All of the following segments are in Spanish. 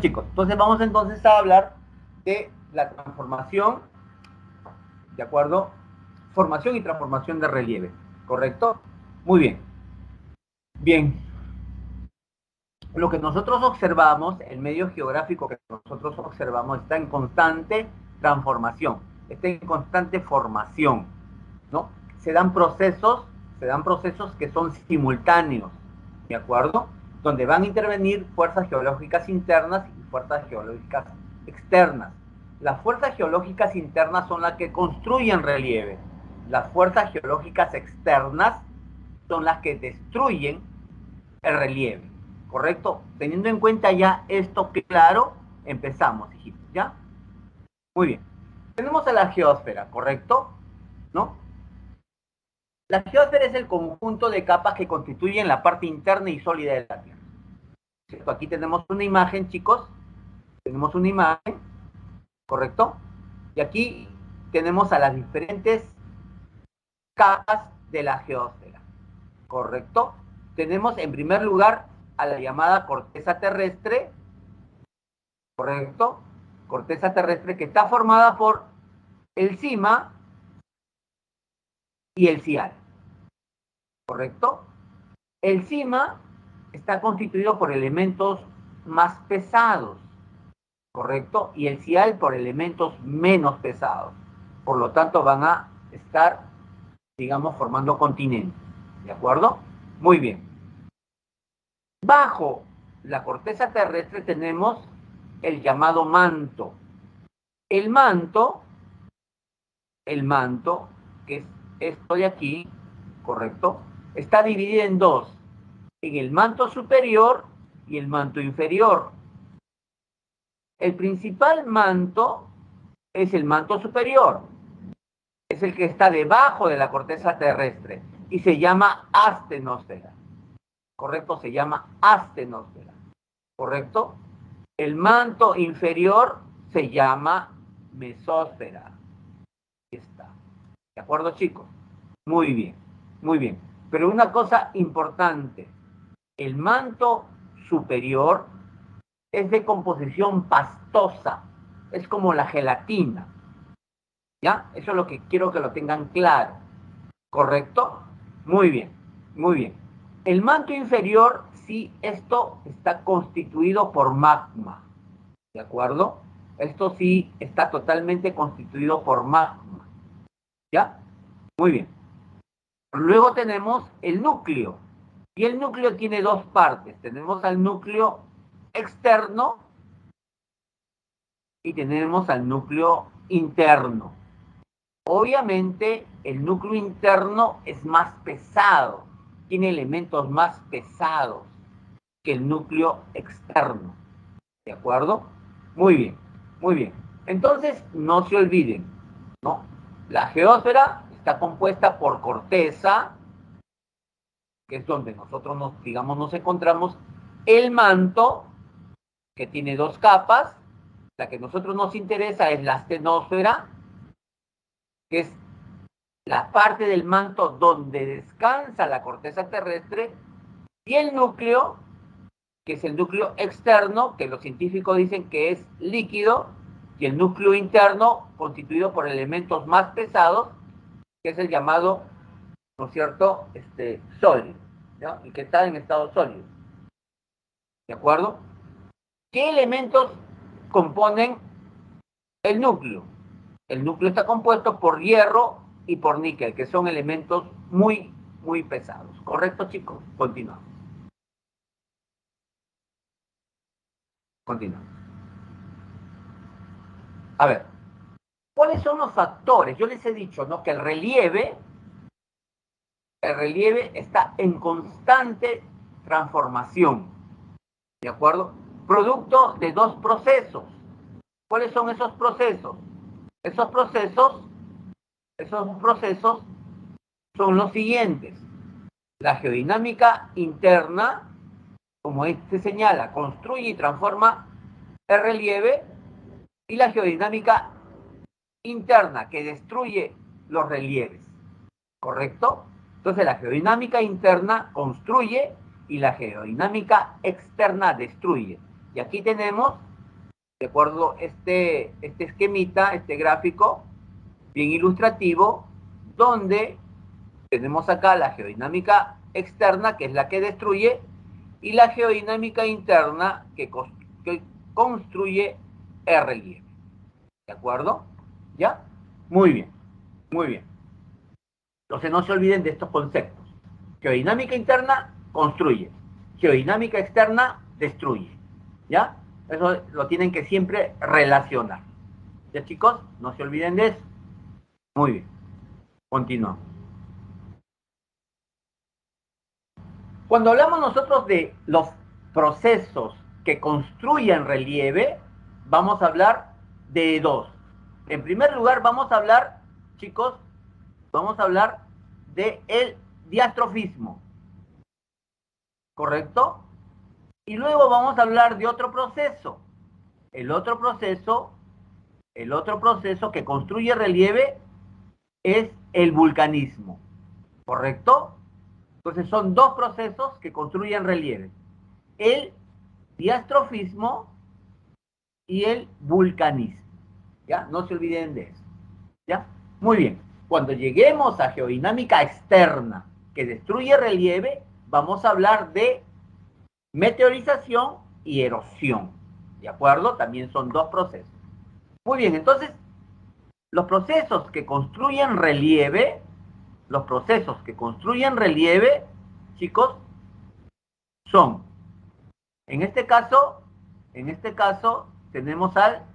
chicos, entonces vamos entonces a hablar de la transformación, ¿de acuerdo? Formación y transformación de relieve, ¿correcto? Muy bien. Bien. Lo que nosotros observamos, el medio geográfico que nosotros observamos está en constante transformación, está en constante formación, ¿no? Se dan procesos que son simultáneos, ¿de acuerdo? Donde van a intervenir fuerzas geológicas internas y fuerzas geológicas externas. Las fuerzas geológicas internas son las que construyen relieve. Las fuerzas geológicas externas son las que destruyen el relieve, ¿correcto? Teniendo en cuenta ya esto claro, empezamos, hijitos, ¿ya? Muy bien. Tenemos a la geósfera, ¿correcto? ¿No? La geósfera es el conjunto de capas que constituyen la parte interna y sólida de la Tierra. ¿Cierto? Aquí tenemos una imagen, chicos. Tenemos una imagen, ¿correcto? Y aquí tenemos a las diferentes capas de la geósfera, ¿correcto? Tenemos en primer lugar a la llamada corteza terrestre, ¿correcto? Corteza terrestre que está formada por el cima y el cial, ¿correcto? El cima está constituido por elementos más pesados, ¿correcto? Y el cial por elementos menos pesados. Por lo tanto, van a estar, digamos, formando continentes, ¿de acuerdo? Muy bien. Bajo la corteza terrestre tenemos el llamado manto. El manto, que es esto de aquí, ¿correcto? Está dividido en dos, en el manto superior y el manto inferior. El principal manto es el manto superior, es el que está debajo de la corteza terrestre y se llama astenosfera, ¿correcto? Se llama astenosfera, ¿correcto? El manto inferior se llama mesósfera. Ahí está. ¿De acuerdo, chicos? Muy bien, muy bien. Pero una cosa importante, el manto superior es de composición pastosa, es como la gelatina, ¿ya? Eso es lo que quiero que lo tengan claro, ¿correcto? Muy bien, muy bien. El manto inferior, sí, esto está constituido por magma, ¿de acuerdo? Esto sí está totalmente constituido por magma, ¿ya? Muy bien. Luego tenemos el núcleo. Y el núcleo tiene dos partes. Tenemos al núcleo externo y tenemos al núcleo interno. Obviamente, el núcleo interno es más pesado, tiene elementos más pesados que el núcleo externo. ¿De acuerdo? Muy bien, muy bien. Entonces, no se olviden, ¿no? La geósfera está compuesta por corteza, que es donde nosotros nos encontramos, el manto, que tiene dos capas, la que a nosotros nos interesa es la astenosfera, que es la parte del manto donde descansa la corteza terrestre, y el núcleo, que es el núcleo externo, que los científicos dicen que es líquido, y el núcleo interno, constituido por elementos más pesados, que es el llamado, ¿no es cierto?, sólido, ¿no? Y que está en estado sólido. ¿De acuerdo? ¿Qué elementos componen el núcleo? El núcleo está compuesto por hierro y por níquel, que son elementos muy, muy pesados. ¿Correcto, chicos? Continuamos. Continuamos. A ver, ¿cuáles son los factores? Yo les he dicho, ¿no?, que el relieve está en constante transformación, ¿de acuerdo? Producto de dos procesos. ¿Cuáles son esos procesos? Esos procesos son los siguientes. La geodinámica interna, como este señala, construye y transforma el relieve, y la geodinámica interna, que destruye los relieves, ¿correcto? Entonces la geodinámica interna construye y la geodinámica externa destruye. Y aquí tenemos ¿de acuerdo? Este esquemita, este gráfico, bien ilustrativo, donde tenemos acá la geodinámica externa, que es la que destruye, y la geodinámica interna, que construye el relieve. ¿De acuerdo? ¿Ya? Muy bien, muy bien. Entonces no se olviden de estos conceptos. Geodinámica interna construye. Geodinámica externa destruye. ¿Ya? Eso lo tienen que siempre relacionar. ¿Ya, chicos? No se olviden de eso. Muy bien. Continuamos. Cuando hablamos nosotros de los procesos que construyen relieve, vamos a hablar de dos. En primer lugar, vamos a hablar, chicos, vamos a hablar de el diastrofismo, ¿correcto? Y luego vamos a hablar de otro proceso. El otro proceso, el otro proceso que construye relieve es el vulcanismo, ¿correcto? Entonces son dos procesos que construyen relieve. El diastrofismo y el vulcanismo. ¿Ya? No se olviden de eso. ¿Ya? Muy bien. Cuando lleguemos a geodinámica externa que destruye relieve, vamos a hablar de meteorización y erosión. ¿De acuerdo? También son dos procesos. Muy bien, entonces, los procesos que construyen relieve, chicos, son, en este caso, tenemos al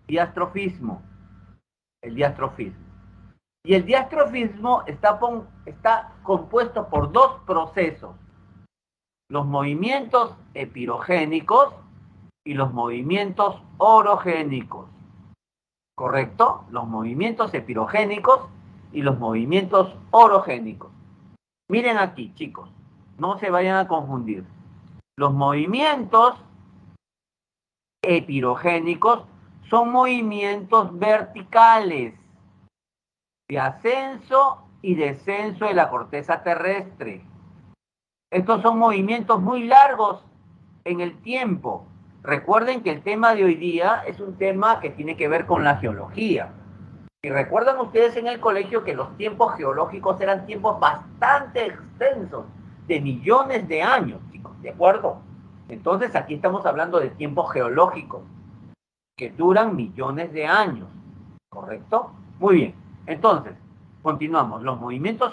diastrofismo, el diastrofismo. Y el diastrofismo está compuesto por dos procesos, los movimientos epirogénicos y los movimientos orogénicos. ¿Correcto? Los movimientos epirogénicos y los movimientos orogénicos. Miren aquí, chicos, no se vayan a confundir. Los movimientos epirogénicos son movimientos verticales de ascenso y descenso de la corteza terrestre. Estos son movimientos muy largos en el tiempo. Recuerden que el tema de hoy día es un tema que tiene que ver con la geología. Y recuerdan ustedes en el colegio que los tiempos geológicos eran tiempos bastante extensos, de millones de años, chicos, ¿de acuerdo? Entonces aquí estamos hablando de tiempos geológicos que duran millones de años, ¿correcto? Muy bien, entonces, continuamos. Los movimientos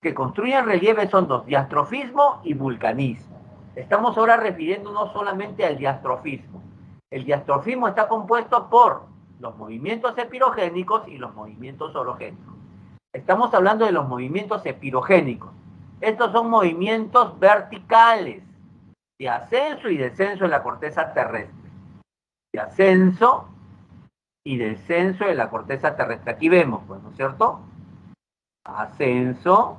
que construyen relieve son dos, diastrofismo y vulcanismo. Estamos ahora refiriéndonos solamente al diastrofismo. El diastrofismo está compuesto por los movimientos epirogénicos y los movimientos orogénicos. Estamos hablando de los movimientos epirogénicos. Estos son movimientos verticales de ascenso y descenso de la corteza terrestre. De ascenso y descenso de la corteza terrestre. Aquí vemos, pues, ¿no es cierto? Ascenso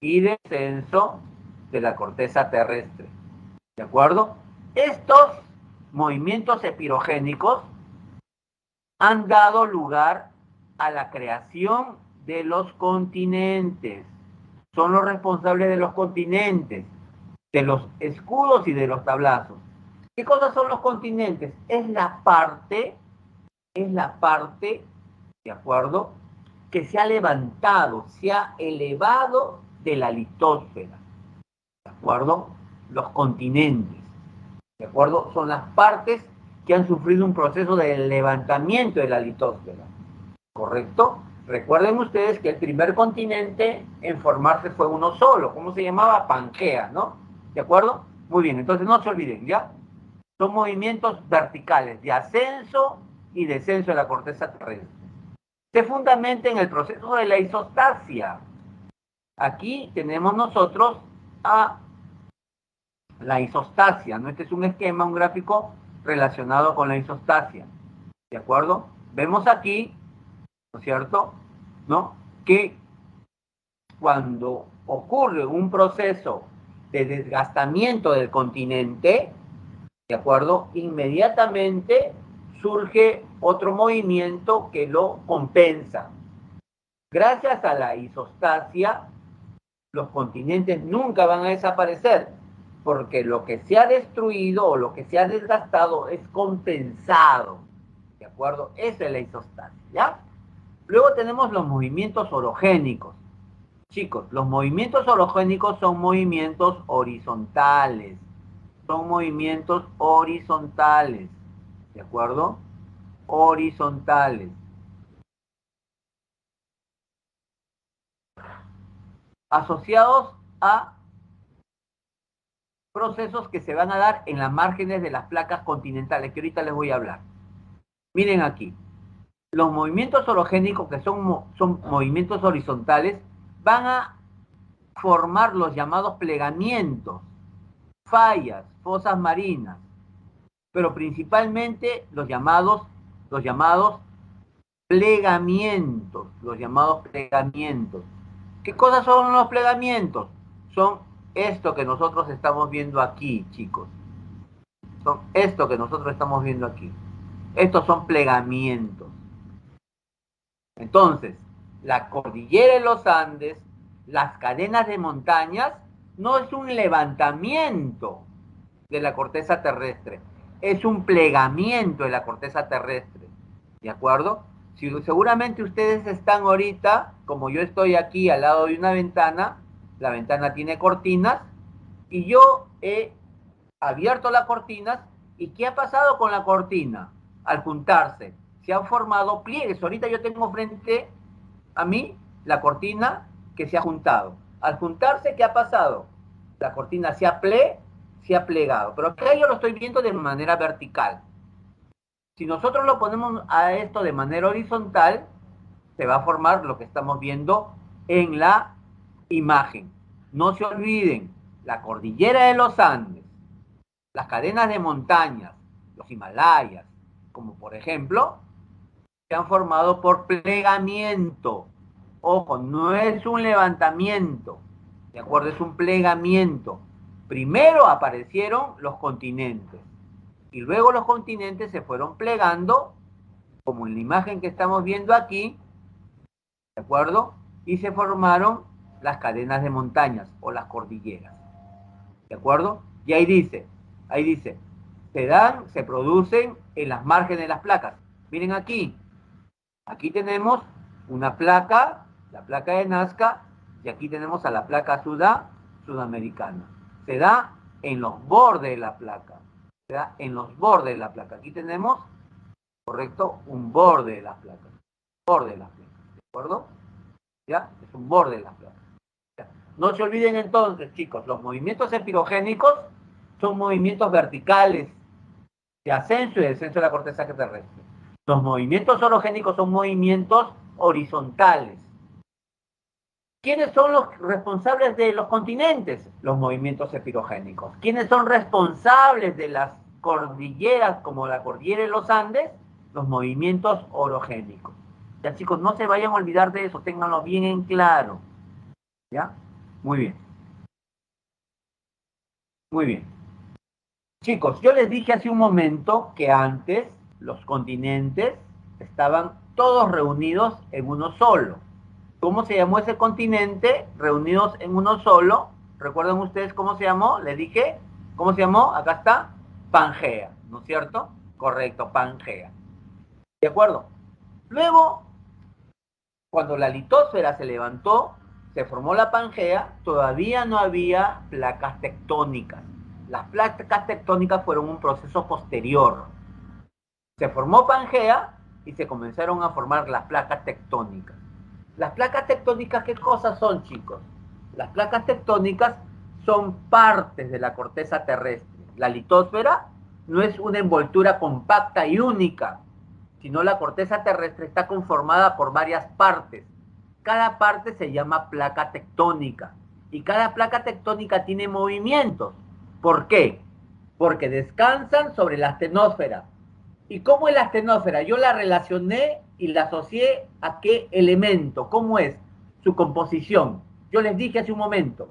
y descenso de la corteza terrestre. ¿De acuerdo? Estos movimientos epirogénicos han dado lugar a la creación de los continentes. Son los responsables de los continentes, de los escudos y de los tablazos. ¿Qué cosas son los continentes? Es la parte, ¿de acuerdo?, que se ha levantado, se ha elevado de la litosfera. ¿De acuerdo? Los continentes. ¿De acuerdo? Son las partes que han sufrido un proceso de levantamiento de la litosfera. ¿Correcto? Recuerden ustedes que el primer continente en formarse fue uno solo. ¿Cómo se llamaba? Pangea, ¿no? ¿De acuerdo? Muy bien, entonces no se olviden, ¿ya? Son movimientos verticales de ascenso y descenso de la corteza terrestre. Se fundamenta en el proceso de la isostasia. Aquí tenemos nosotros a la isostasia, ¿no? Este es un esquema, un gráfico relacionado con la isostasia, ¿de acuerdo? Vemos aquí, ¿no es cierto?, ¿no?, que cuando ocurre un proceso de desgastamiento del continente, ¿de acuerdo?, inmediatamente surge otro movimiento que lo compensa. Gracias a la isostasia, los continentes nunca van a desaparecer, porque lo que se ha destruido o lo que se ha desgastado es compensado, ¿de acuerdo? Esa es la isostasia, ¿ya? Luego tenemos los movimientos orogénicos. Chicos, los movimientos orogénicos son movimientos horizontales. Son movimientos horizontales, ¿de acuerdo? Horizontales. Asociados a procesos que se van a dar en las márgenes de las placas continentales, que ahorita les voy a hablar. Miren aquí, los movimientos orogénicos, que son movimientos horizontales, van a formar los llamados plegamientos, fallas, fosas marinas, pero principalmente los llamados plegamientos, los llamados plegamientos. ¿Qué cosas son los plegamientos? Son esto que nosotros estamos viendo aquí, chicos. Son esto que nosotros estamos viendo aquí. Estos son plegamientos. Entonces, la cordillera de los Andes, las cadenas de montañas, no es un levantamiento de la corteza terrestre, es un plegamiento de la corteza terrestre. ¿De acuerdo? Si seguramente ustedes están ahorita, como yo estoy aquí al lado de una ventana, la ventana tiene cortinas, y yo he abierto las cortinas, ¿y qué ha pasado con la cortina? Al juntarse, se han formado pliegues. Ahorita yo tengo frente a mí la cortina que se ha juntado. Al juntarse, ¿qué ha pasado? La cortina se ha plegado. Pero acá yo lo estoy viendo de manera vertical. Si nosotros lo ponemos a esto de manera horizontal, se va a formar lo que estamos viendo en la imagen. No se olviden, la cordillera de los Andes, las cadenas de montañas, los Himalayas, como por ejemplo, se han formado por plegamiento. Ojo, no es un levantamiento, ¿de acuerdo? Es un plegamiento. Primero aparecieron los continentes y luego los continentes se fueron plegando, como en la imagen que estamos viendo aquí, ¿de acuerdo? Y se formaron las cadenas de montañas o las cordilleras, ¿de acuerdo? Y ahí dice, se producen en las márgenes de las placas. Miren aquí, aquí tenemos una placa, la placa de Nazca, y aquí tenemos a la placa sudamericana. Se da en los bordes de la placa. Se da en los bordes de la placa. Aquí tenemos, correcto, un borde de la placa. Borde de la placa. ¿De acuerdo? ¿Ya? Es un borde de la placa. ¿Ya? No se olviden entonces, chicos, los movimientos espirogénicos son movimientos verticales de ascenso y descenso de la corteza terrestre. Los movimientos orogénicos son movimientos horizontales. ¿Quiénes son los responsables de los continentes? Los movimientos espirogénicos. ¿Quiénes son responsables de las cordilleras, como la cordillera de los Andes? Los movimientos orogénicos. Ya, chicos, no se vayan a olvidar de eso, ténganlo bien en claro. ¿Ya? Muy bien. Muy bien. Chicos, yo les dije hace un momento que antes los continentes estaban todos reunidos en uno solo. ¿Cómo se llamó ese continente reunidos en uno solo? ¿Recuerdan ustedes cómo se llamó? Les dije, ¿cómo se llamó? Acá está, Pangea, ¿no es cierto? Correcto, Pangea. ¿De acuerdo? Luego, cuando la litosfera se levantó, se formó la Pangea, todavía no había placas tectónicas. Las placas tectónicas fueron un proceso posterior. Se formó Pangea y se comenzaron a formar las placas tectónicas. Las placas tectónicas, ¿qué cosas son, chicos? Las placas tectónicas son partes de la corteza terrestre. La litosfera no es una envoltura compacta y única, sino la corteza terrestre está conformada por varias partes. Cada parte se llama placa tectónica y cada placa tectónica tiene movimientos. ¿Por qué? Porque descansan sobre la astenosfera. ¿Y cómo es la astenosfera? Yo la relacioné y la asocié a qué elemento, cómo es su composición. Yo les dije hace un momento,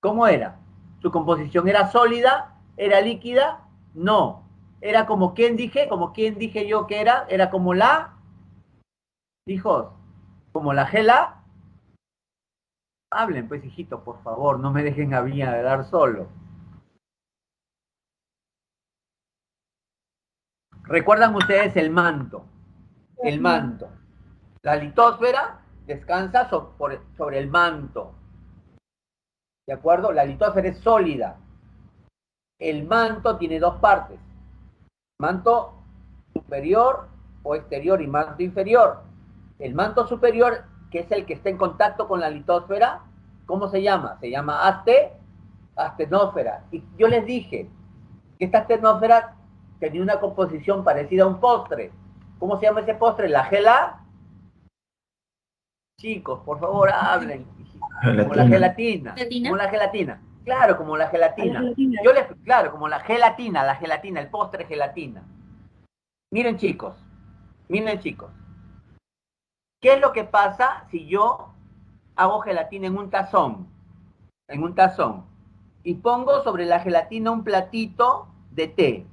¿cómo era? ¿Su composición era sólida? ¿Era líquida? No. Era como quien dije yo que era como la, hijos, como la gela. Hablen pues, hijitos, por favor, no me dejen hablar solo. ¿Recuerdan ustedes el manto? El manto. La litosfera descansa sobre el manto. ¿De acuerdo? La litosfera es sólida. El manto tiene dos partes. Manto superior o exterior y manto inferior. El manto superior, que es el que está en contacto con la litosfera, ¿cómo se llama? Se llama astenósfera. Y yo les dije que esta astenósfera tenía una composición parecida a un postre. ¿Cómo se llama ese postre? La gela. Chicos, por favor, hablen. Como la gelatina. Como la gelatina. Claro, como la gelatina. Claro, como la gelatina, el postre gelatina. Miren, chicos. Miren, chicos. ¿Qué es lo que pasa si yo hago gelatina en un tazón? En un tazón. Y pongo sobre la gelatina un platito de té.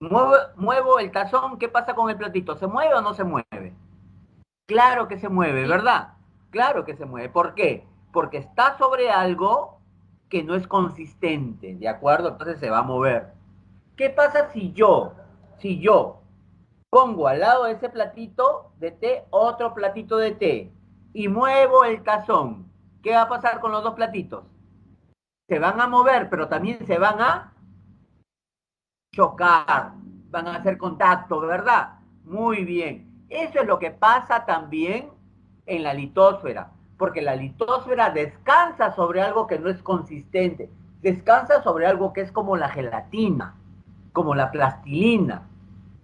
Muevo el tazón, ¿qué pasa con el platito? ¿Se mueve o no se mueve? Claro que se mueve, ¿verdad? Claro que se mueve. ¿Por qué? Porque está sobre algo que no es consistente, ¿de acuerdo? Entonces se va a mover. ¿Qué pasa si yo pongo al lado de ese platito de té otro platito de té y muevo el tazón? ¿Qué va a pasar con los dos platitos? Se van a mover, pero también se van a chocar, van a hacer contacto, ¿verdad? Muy bien. Eso es lo que pasa también en la litosfera, porque la litosfera descansa sobre algo que no es consistente, descansa sobre algo que es como la gelatina, como la plastilina,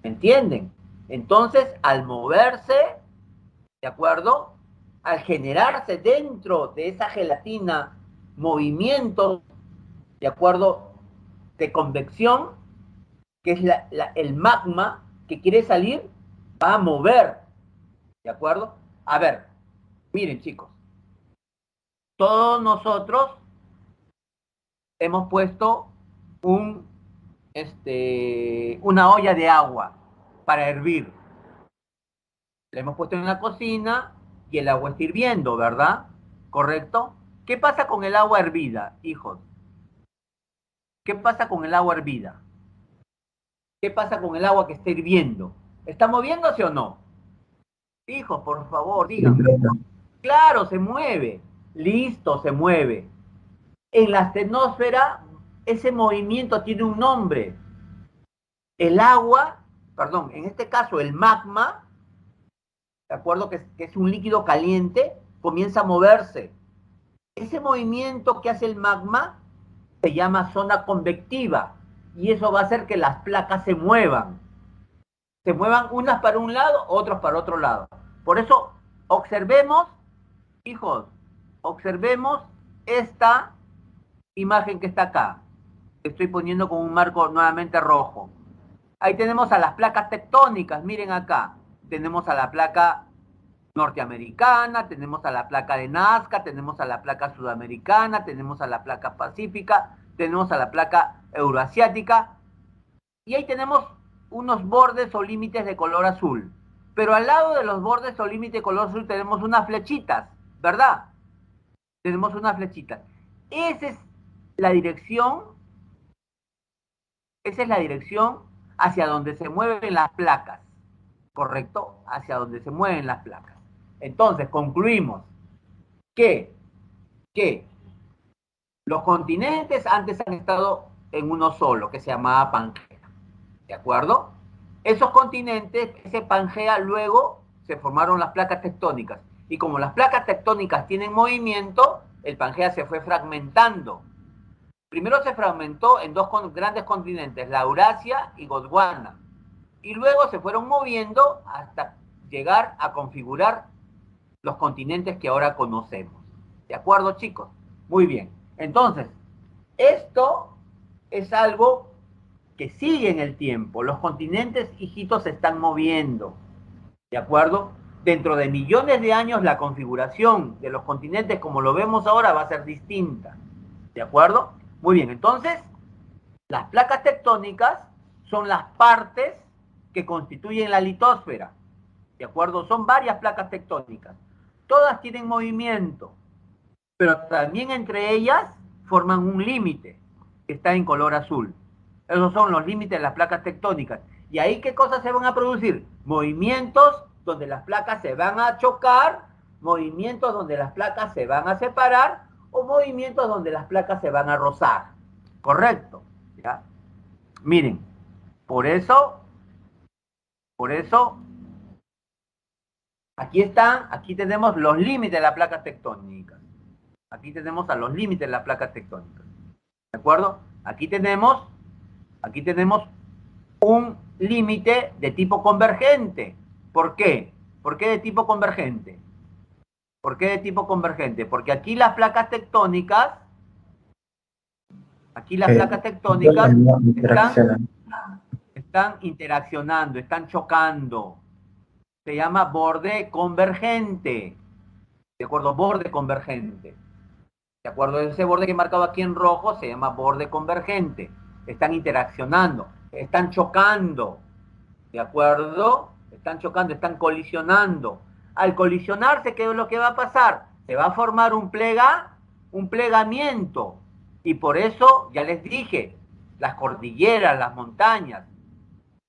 ¿me entienden? Entonces, al moverse, ¿de acuerdo? Al generarse dentro de esa gelatina movimientos, ¿de acuerdo? De convección, que es el magma que quiere salir, va a mover, ¿de acuerdo? A ver, miren chicos, todos nosotros hemos puesto un, una olla de agua para hervir. La hemos puesto en la cocina y el agua está hirviendo, ¿verdad? ¿Correcto? ¿Qué pasa con el agua hervida, hijos? ¿Qué pasa con el agua hervida? ¿Qué pasa con el agua que está hirviendo? ¿Está moviéndose o no? Hijos, por favor, díganme. Claro, se mueve. Listo, se mueve. En la astenosfera, ese movimiento tiene un nombre. El agua, perdón, en este caso el magma, ¿de acuerdo? Que es un líquido caliente, comienza a moverse. Ese movimiento que hace el magma se llama zona convectiva y eso va a hacer que las placas se muevan. Se muevan unas para un lado, otras para otro lado. Por eso, observemos, hijos, observemos esta imagen que está acá. Estoy poniendo con un marco nuevamente rojo. Ahí tenemos a las placas tectónicas, miren acá. Tenemos a la placa norteamericana, tenemos a la placa de Nazca, tenemos a la placa sudamericana, tenemos a la placa pacífica, tenemos a la placa euroasiática, y ahí tenemos unos bordes o límites de color azul. Pero al lado de los bordes o límites de color azul tenemos unas flechitas, ¿verdad? Tenemos unas flechitas. Esa es la dirección, esa es la dirección hacia donde se mueven las placas, ¿correcto? Hacia donde se mueven las placas. Entonces, concluimos que, que los continentes antes han estado en uno solo, que se llamaba Pangea, ¿de acuerdo? Esos continentes, ese Pangea, luego se formaron las placas tectónicas. Y como las placas tectónicas tienen movimiento, el Pangea se fue fragmentando. Primero se fragmentó en dos grandes continentes, la Eurasia y Gondwana. Y luego se fueron moviendo hasta llegar a configurar los continentes que ahora conocemos. ¿De acuerdo, chicos? Muy bien. Entonces, esto es algo que sigue en el tiempo. Los continentes, hijitos, se están moviendo. ¿De acuerdo? Dentro de millones de años la configuración de los continentes como lo vemos ahora va a ser distinta. ¿De acuerdo? Muy bien, entonces, las placas tectónicas son las partes que constituyen la litosfera. ¿De acuerdo? Son varias placas tectónicas. Todas tienen movimiento, pero también entre ellas forman un límite que está en color azul. Esos son los límites de las placas tectónicas. ¿Y ahí qué cosas se van a producir? Movimientos donde las placas se van a chocar, movimientos donde las placas se van a separar o movimientos donde las placas se van a rozar. ¿Correcto? ¿Ya? Miren, por eso, aquí tenemos los límites de las placas tectónicas. Aquí tenemos a los límites de las placas tectónicas. ¿De acuerdo? Aquí tenemos un límite de tipo convergente. ¿Por qué? ¿Por qué de tipo convergente? ¿Por qué de tipo convergente? Porque aquí las placas tectónicas No interaccionan. están interaccionando, están chocando. Se llama borde convergente. ¿De acuerdo? Borde convergente. ¿De acuerdo? Ese borde que he marcado aquí en rojo se llama borde convergente. Están interaccionando, están chocando. ¿De acuerdo? Están chocando, están colisionando. Al colisionarse, ¿qué es lo que va a pasar? Se va a formar un plegamiento. Y por eso, ya les dije, las cordilleras, las montañas,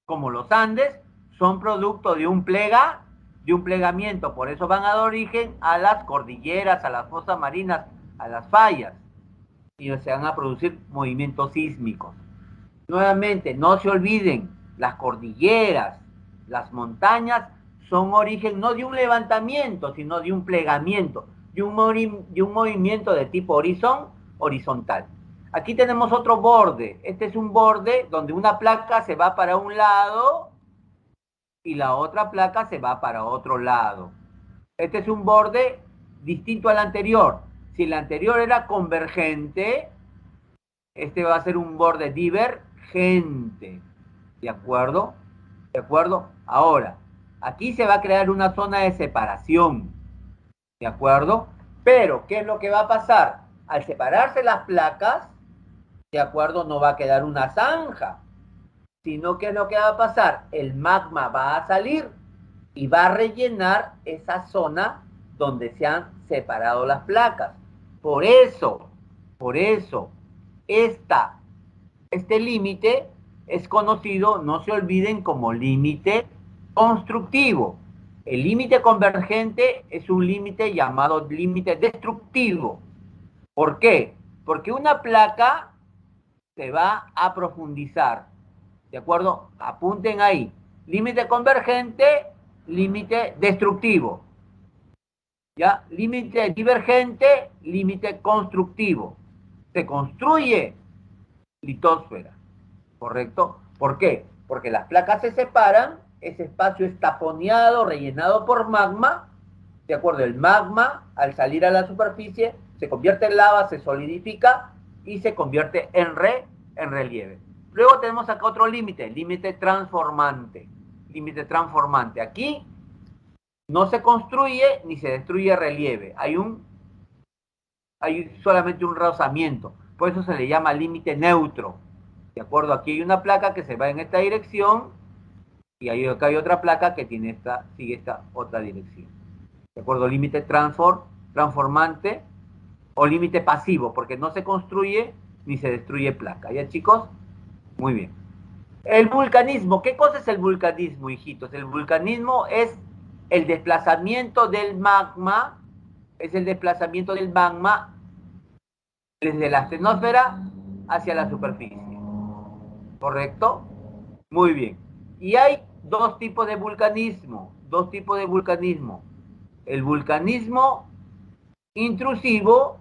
como los Andes, son producto de un plegamiento. Por eso van a dar origen a las cordilleras, a las fosas marinas, a las fallas. Y se van a producir movimientos sísmicos. Nuevamente, no se olviden, las cordilleras, las montañas son origen no de un levantamiento, sino de un plegamiento, de un movimiento de tipo horizontal. Aquí tenemos otro borde. Este es un borde donde una placa se va para un lado y la otra placa se va para otro lado. Este es un borde distinto al anterior. Si el anterior era convergente, este va a ser un borde divergente. ¿De acuerdo? ¿De acuerdo? Ahora, aquí se va a crear una zona de separación. ¿De acuerdo? Pero, ¿qué es lo que va a pasar? Al separarse las placas, ¿de acuerdo? No va a quedar una zanja, sino que es lo que va a pasar. El magma va a salir y va a rellenar esa zona donde se han separado las placas. Por eso, este límite es conocido, no se olviden, como límite constructivo. El límite convergente es un límite llamado límite destructivo. ¿Por qué? Porque una placa se va a profundizar. ¿De acuerdo? Apunten ahí. Límite convergente, límite destructivo. ¿Ya? Límite divergente, límite constructivo. Se construye litósfera. ¿Correcto? ¿Por qué? Porque las placas se separan, ese espacio es taponeado, rellenado por magma. ¿De acuerdo? El magma, al salir a la superficie, se convierte en lava, se solidifica y se convierte en relieve. Luego tenemos acá otro límite, límite transformante. Límite transformante. Aquí no se construye ni se destruye relieve. Hay solamente un rozamiento. Por eso se le llama límite neutro. ¿De acuerdo? Aquí hay una placa que se va en esta dirección y acá hay otra placa que sigue esta otra dirección. ¿De acuerdo? Límite transformante o límite pasivo, porque no se construye ni se destruye placa. ¿Ya, chicos? Muy bien. El vulcanismo. ¿Qué cosa es el vulcanismo, hijitos? El vulcanismo es el desplazamiento del magma, desde la astenosfera hacia la superficie. ¿Correcto? Muy bien. Y hay dos tipos de vulcanismo. El vulcanismo intrusivo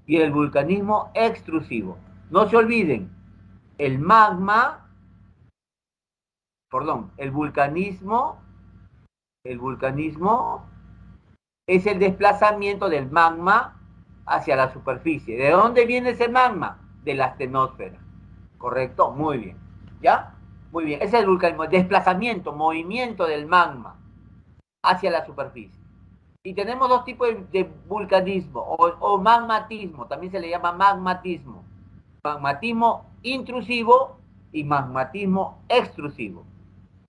y el vulcanismo extrusivo. No se olviden, el magma, perdón, el vulcanismo es el desplazamiento del magma hacia la superficie. ¿De dónde viene ese magma? De la astenosfera. ¿Correcto? Muy bien. ¿Ya? Muy bien. Ese es el vulcanismo. Desplazamiento, movimiento del magma hacia la superficie. Y tenemos dos tipos de vulcanismo o magmatismo. También se le llama magmatismo. Magmatismo intrusivo y magmatismo extrusivo.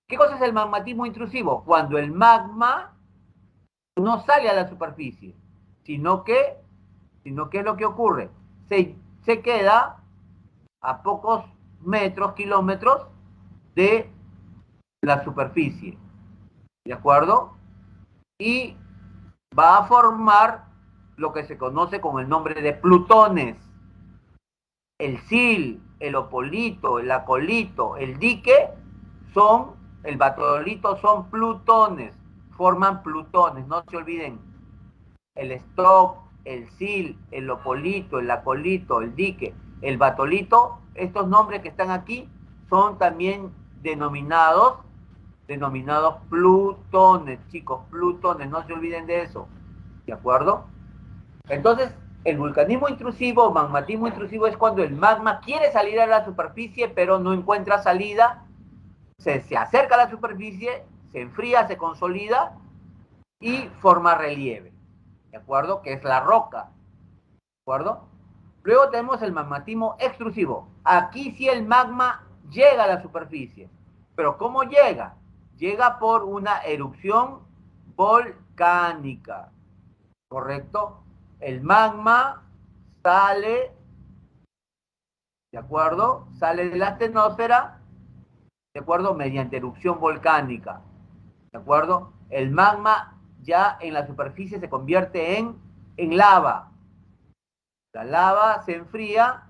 ¿Qué cosa es el magmatismo intrusivo? Cuando el magma no sale a la superficie, sino que es lo que ocurre. Se queda a pocos metros, kilómetros de la superficie, ¿de acuerdo? Y va a formar lo que se conoce con el nombre de plutones. El sil, el opolito, el acolito, el dique el batolito son plutones, forman plutones, no se olviden. El stock, el sil, el opolito, el acolito, el dique, el batolito, estos nombres que están aquí son también denominados plutones, chicos, plutones, no se olviden de eso, ¿de acuerdo? Entonces, el vulcanismo intrusivo o magmatismo intrusivo es cuando el magma quiere salir a la superficie, pero no encuentra salida, se acerca a la superficie, se enfría, se consolida y forma relieve, ¿de acuerdo? Que es la roca, ¿de acuerdo? Luego tenemos el magmatismo extrusivo. Aquí sí el magma llega a la superficie, pero ¿cómo llega? Llega por una erupción volcánica, ¿correcto? El magma sale, ¿de acuerdo? Sale de la astenosfera, ¿de acuerdo? Mediante erupción volcánica, ¿de acuerdo? El magma ya en la superficie se convierte en lava. La lava se enfría,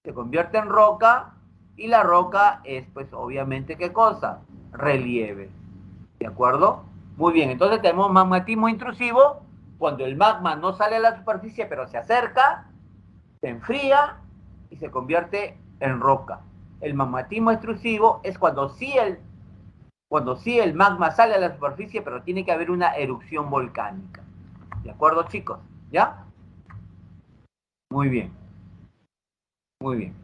se convierte en roca y la roca es, pues, obviamente, ¿qué cosa? Relieve, ¿de acuerdo? Muy bien, entonces tenemos magmatismo intrusivo, cuando el magma no sale a la superficie, pero se acerca, se enfría y se convierte en roca. El magmatismo extrusivo es cuando sí el magma sale a la superficie, pero tiene que haber una erupción volcánica. ¿De acuerdo, chicos? ¿Ya? Muy bien, muy bien.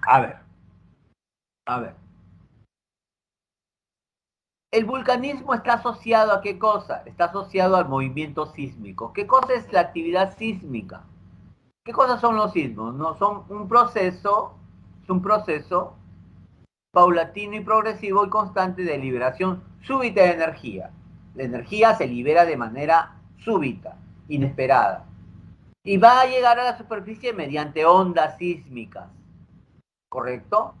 A ver, a ver. El vulcanismo está asociado a qué cosa? Está asociado al movimiento sísmico. ¿Qué cosa es la actividad sísmica? ¿Qué cosas son los sismos? No, son es un proceso paulatino y progresivo y constante de liberación súbita de energía. La energía se libera de manera súbita, inesperada, y va a llegar a la superficie mediante ondas sísmicas, ¿correcto?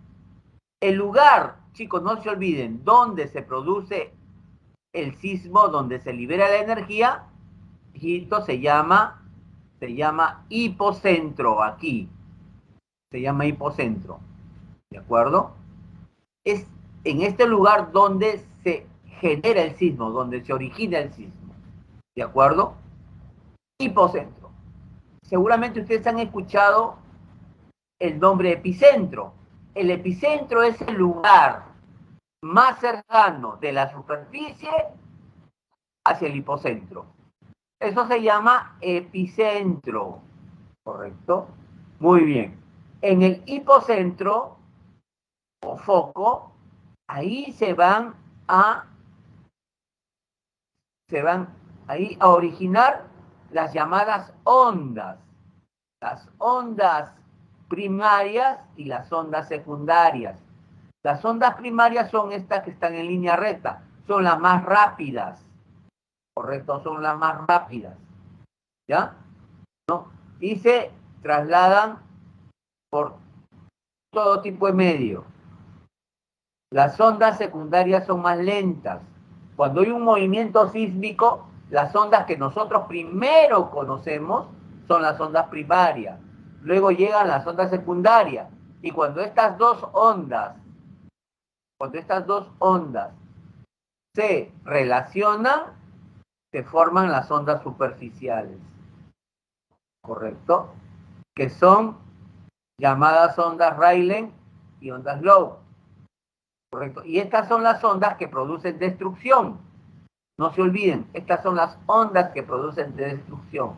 El lugar, chicos, no se olviden, donde se produce el sismo, donde se libera la energía, esto se llama hipocentro aquí, se llama hipocentro, ¿de acuerdo? Es en este lugar donde se genera el sismo, donde se origina el sismo, ¿de acuerdo? Hipocentro. Seguramente ustedes han escuchado el nombre epicentro. El epicentro es el lugar más cercano de la superficie hacia el hipocentro. Eso se llama epicentro, ¿correcto? Muy bien. En el hipocentro o foco, ahí a se van ahí a originar las llamadas ondas, las ondas primarias y las ondas secundarias. Las ondas primarias son estas que están en línea recta, son las más rápidas, ¿correcto? Son las más rápidas, ¿ya? ¿No? Y se trasladan por todo tipo de medio. Las ondas secundarias son más lentas. Cuando hay un movimiento sísmico, las ondas que nosotros primero conocemos son las ondas primarias. Luego llegan las ondas secundarias. Y cuando estas dos ondas se relacionan, se forman las ondas superficiales. ¿Correcto? Que son llamadas ondas Rayleigh y ondas Lowe. ¿Correcto? Y estas son las ondas que producen destrucción. No se olviden, estas son las ondas que producen destrucción.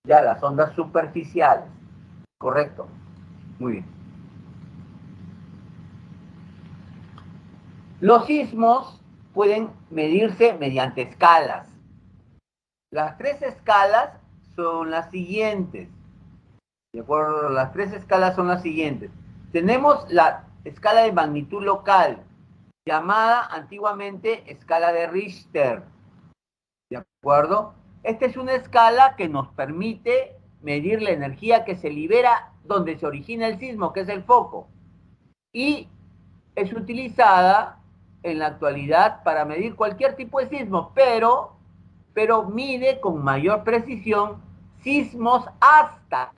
Ya, las ondas superficiales. ¿Correcto? Muy bien. Los sismos pueden medirse mediante escalas. Las tres escalas son las siguientes. ¿De acuerdo? Las tres escalas son las siguientes. Tenemos la escala de magnitud local, llamada antiguamente escala de Richter. ¿De acuerdo? Esta es una escala que nos permite medir la energía que se libera donde se origina el sismo, que es el foco. Y es utilizada en la actualidad para medir cualquier tipo de sismo, pero mide con mayor precisión sismos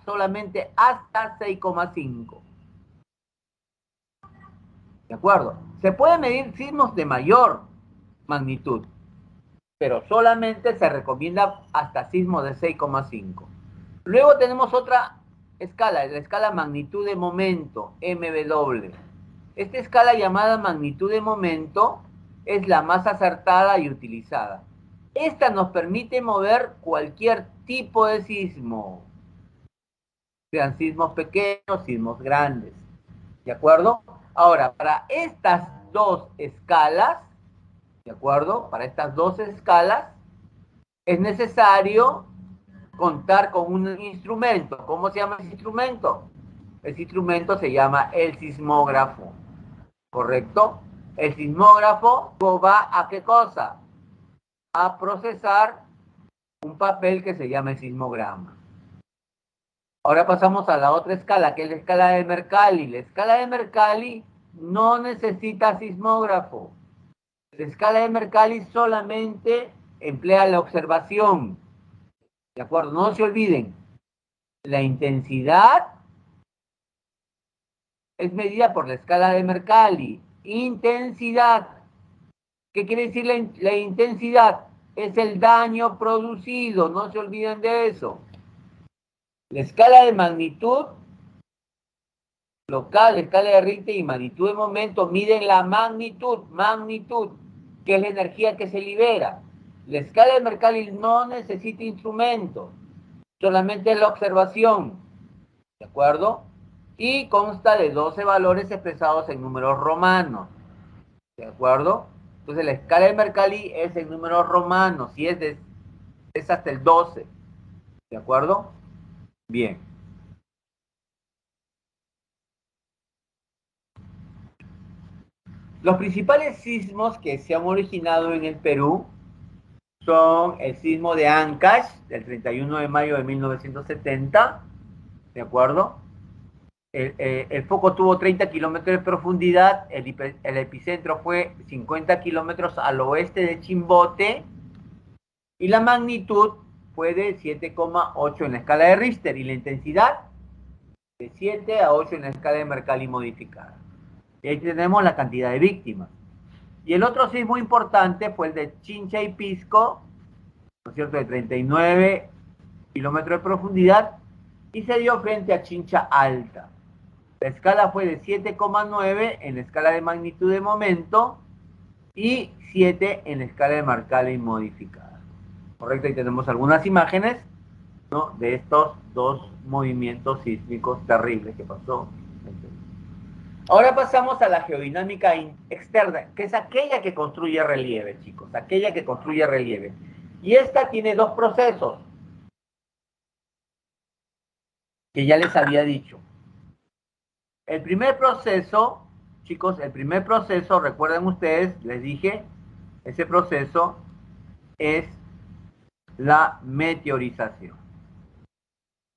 solamente hasta 6,5. ¿De acuerdo? Se puede medir sismos de mayor magnitud, pero solamente se recomienda hasta sismos de 6,5. Luego tenemos otra escala, la escala magnitud de momento, MW. Esta escala llamada magnitud de momento es la más acertada y utilizada. Esta nos permite mover cualquier tipo de sismo, sean sismos pequeños, sismos grandes. ¿De acuerdo? Ahora, para estas dos escalas, ¿de acuerdo? Para estas dos escalas es necesario contar con un instrumento. ¿Cómo se llama ese instrumento? Ese instrumento se llama el sismógrafo. ¿Correcto? El sismógrafo va a ¿qué cosa? A procesar un papel que se llama el sismograma. Ahora pasamos a la otra escala, que es la escala de Mercalli. La escala de Mercalli no necesita sismógrafo. La escala de Mercalli solamente emplea la observación. ¿De acuerdo? No se olviden. La intensidad es medida por la escala de Mercalli. Intensidad. ¿Qué quiere decir la intensidad? Es el daño producido. No se olviden de eso. La escala de magnitud local, la escala de Richter y magnitud de momento miden la magnitud, que es la energía que se libera. La escala de Mercalli no necesita instrumentos, solamente la observación, ¿de acuerdo? Y consta de 12 valores expresados en números romanos, ¿de acuerdo? Entonces la escala de Mercalli es en números romanos y es hasta el 12, ¿de acuerdo? Bien. Los principales sismos que se han originado en el Perú son el sismo de Ancash, del 31 de mayo de 1970, ¿de acuerdo? El foco tuvo 30 kilómetros de profundidad, el epicentro fue 50 kilómetros al oeste de Chimbote y la magnitud fue de 7,8 en la escala de Richter y la intensidad de 7 a 8 en la escala de Mercalli modificada. Y ahí tenemos la cantidad de víctimas. Y el otro sismo importante fue el de Chincha y Pisco, ¿no es cierto?, de 39 kilómetros de profundidad, y se dio frente a Chincha Alta. La escala fue de 7,9 en la escala de magnitud de momento y 7 en la escala de Mercalli modificada. Correcto, ahí tenemos algunas imágenes, ¿no?, de estos dos movimientos sísmicos terribles que pasó. Ahora pasamos a la geodinámica externa, que es aquella que construye relieve, chicos, aquella que construye relieve. Y esta tiene dos procesos, que ya les había dicho. El primer proceso, chicos, recuerden ustedes, les dije, ese proceso es la meteorización.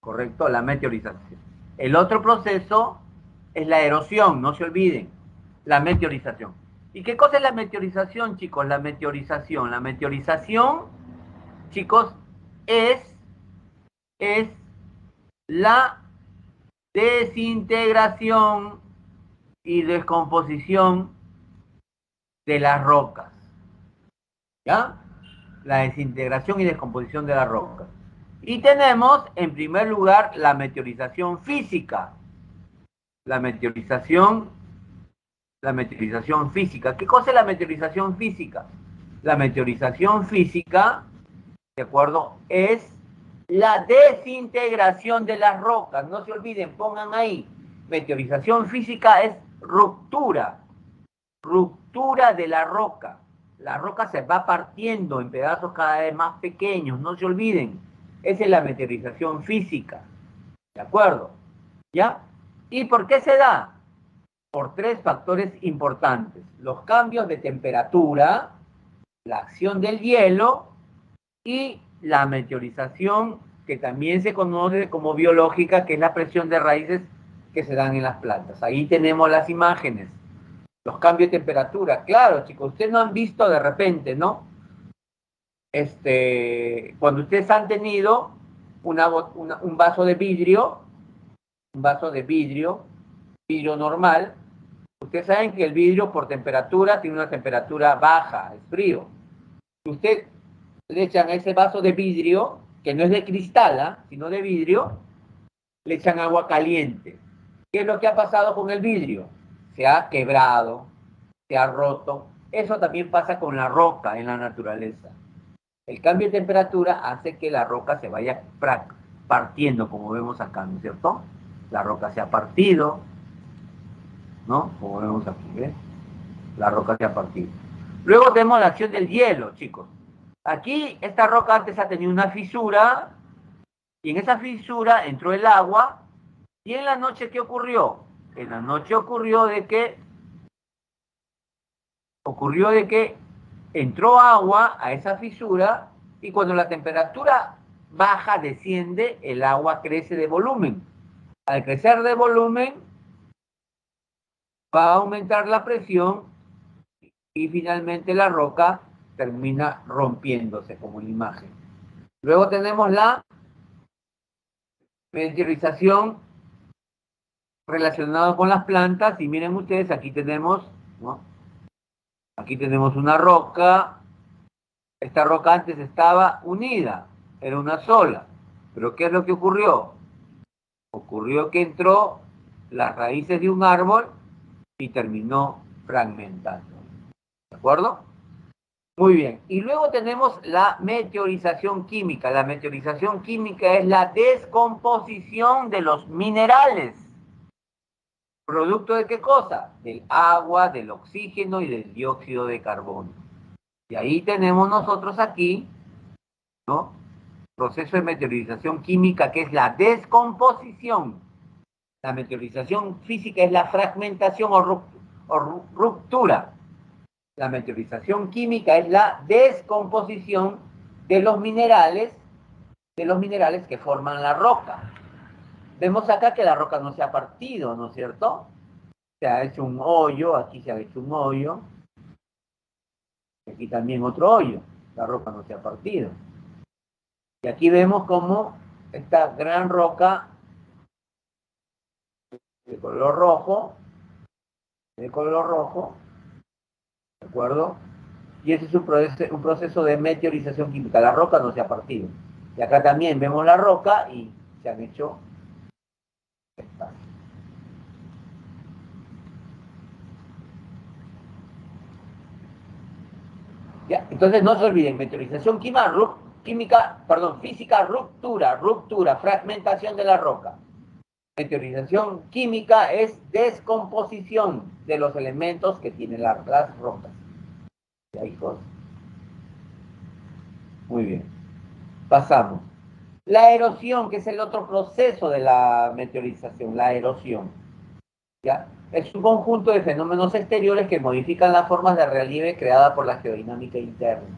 ¿Correcto? La meteorización. El otro proceso es la erosión, no se olviden, la meteorización. ¿Y qué cosa es la meteorización, chicos? La meteorización, chicos, es la desintegración y descomposición de las rocas. ¿Ya? La desintegración y descomposición de las rocas. Y tenemos, en primer lugar, la meteorización física. La meteorización física. ¿Qué cosa es la meteorización física? La meteorización física, ¿de acuerdo?, es la desintegración de las rocas. No se olviden, pongan ahí. Meteorización física es ruptura de la roca. La roca se va partiendo en pedazos cada vez más pequeños, no se olviden. Esa es la meteorización física. ¿De acuerdo? ¿Ya? ¿Y por qué se da? Por tres factores importantes. Los cambios de temperatura, la acción del hielo y la meteorización que también se conoce como biológica, que es la presión de raíces que se dan en las plantas. Ahí tenemos las imágenes, los cambios de temperatura. Claro, chicos, ustedes no han visto de repente, ¿no? Cuando ustedes han tenido un vaso de vidrio, vidrio normal, ustedes saben que el vidrio por temperatura tiene una temperatura baja, es frío. Si usted le echan a ese vaso de vidrio, que no es de cristal, sino de vidrio, le echan agua caliente. ¿Qué es lo que ha pasado con el vidrio? Se ha quebrado, se ha roto. Eso también pasa con la roca en la naturaleza. El cambio de temperatura hace que la roca se vaya partiendo, como vemos acá, ¿no es cierto? La roca se ha partido, ¿no? Como vemos aquí, ¿ves? La roca se ha partido. Luego tenemos la acción del hielo, chicos. Aquí, esta roca antes ha tenido una fisura, y en esa fisura entró el agua, y en la noche, ¿qué ocurrió? En la noche ocurrió de que entró agua a esa fisura, y cuando la temperatura baja, desciende, el agua crece de volumen. Al crecer de volumen, va a aumentar la presión y finalmente la roca termina rompiéndose, como en la imagen. Luego tenemos la meteorización relacionada con las plantas, y miren ustedes, aquí tenemos, ¿no? Aquí tenemos una roca. Esta roca antes estaba unida, era una sola. Pero ¿qué es lo que ocurrió? Ocurrió que entró las raíces de un árbol y terminó fragmentando. ¿De acuerdo? Muy bien. Y luego tenemos la meteorización química. La meteorización química es la descomposición de los minerales. ¿Producto de qué cosa? Del agua, del oxígeno y del dióxido de carbono. Y ahí tenemos nosotros aquí, ¿no? Proceso de meteorización química, que es la descomposición. La meteorización física es la fragmentación o ruptura. La meteorización química es la descomposición de los minerales que forman la roca. Vemos acá que la roca no se ha partido, ¿no es cierto? Se ha hecho un hoyo, aquí se ha hecho un hoyo, aquí también otro hoyo. La roca no se ha partido. Y aquí vemos cómo esta gran roca de color rojo, ¿de acuerdo? Y ese es un proceso de meteorización química. La roca no se ha partido. Y acá también vemos la roca y se han hecho espacios. ¿Ya? Entonces no se olviden, meteorización física, ruptura, fragmentación de la roca. Meteorización química es descomposición de los elementos que tienen las rocas. ¿Ya, hijos? Muy bien. Pasamos. La erosión, que es el otro proceso de la meteorización, la erosión. ¿Ya? Es un conjunto de fenómenos exteriores que modifican las formas de relieve creada por la geodinámica interna.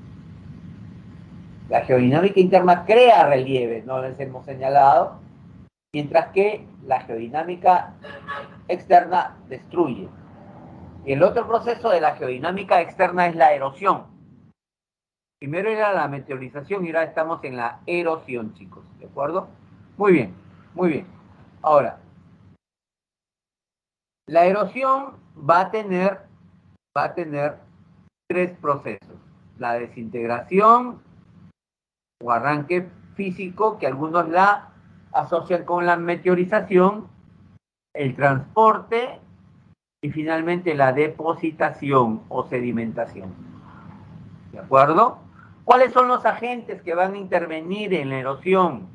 La geodinámica interna crea relieves, no les hemos señalado, mientras que la geodinámica externa destruye. Y el otro proceso de la geodinámica externa es la erosión. Primero era la meteorización y ahora estamos en la erosión, chicos. ¿De acuerdo? Muy bien, muy bien. Ahora, la erosión va a tener tres procesos. La desintegración o arranque físico, que algunos la asocian con la meteorización, el transporte y finalmente la depositación o sedimentación. ¿De acuerdo? ¿Cuáles son los agentes que van a intervenir en la erosión?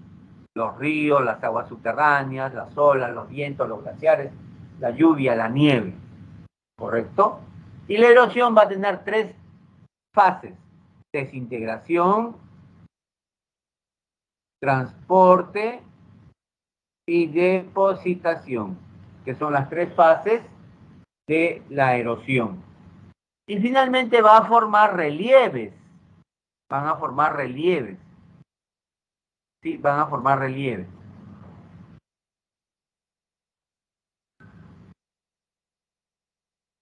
Los ríos, las aguas subterráneas, las olas, los vientos, los glaciares, la lluvia, la nieve. ¿Correcto? Y la erosión va a tener tres fases: desintegración, transporte y depositación, que son las tres fases de la erosión. Y finalmente va a formar relieves. Van a formar relieves. Sí, van a formar relieve.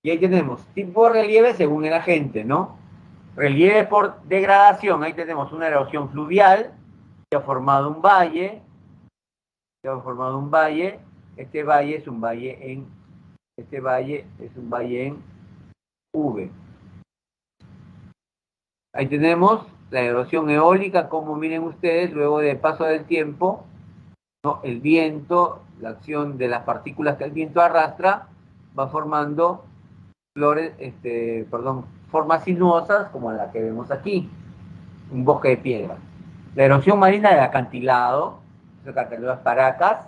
Y ahí tenemos tipo de relieve según el agente, ¿no? Relieve por degradación, ahí tenemos una erosión fluvial que ha formado un valle, este valle es un valle en V. Ahí tenemos la erosión eólica, como miren ustedes, luego del paso del tiempo, ¿no? El viento, la acción de las partículas que el viento arrastra, va formando formas sinuosas como la que vemos aquí, un bosque de piedra. La erosión marina del acantilado, las Paracas,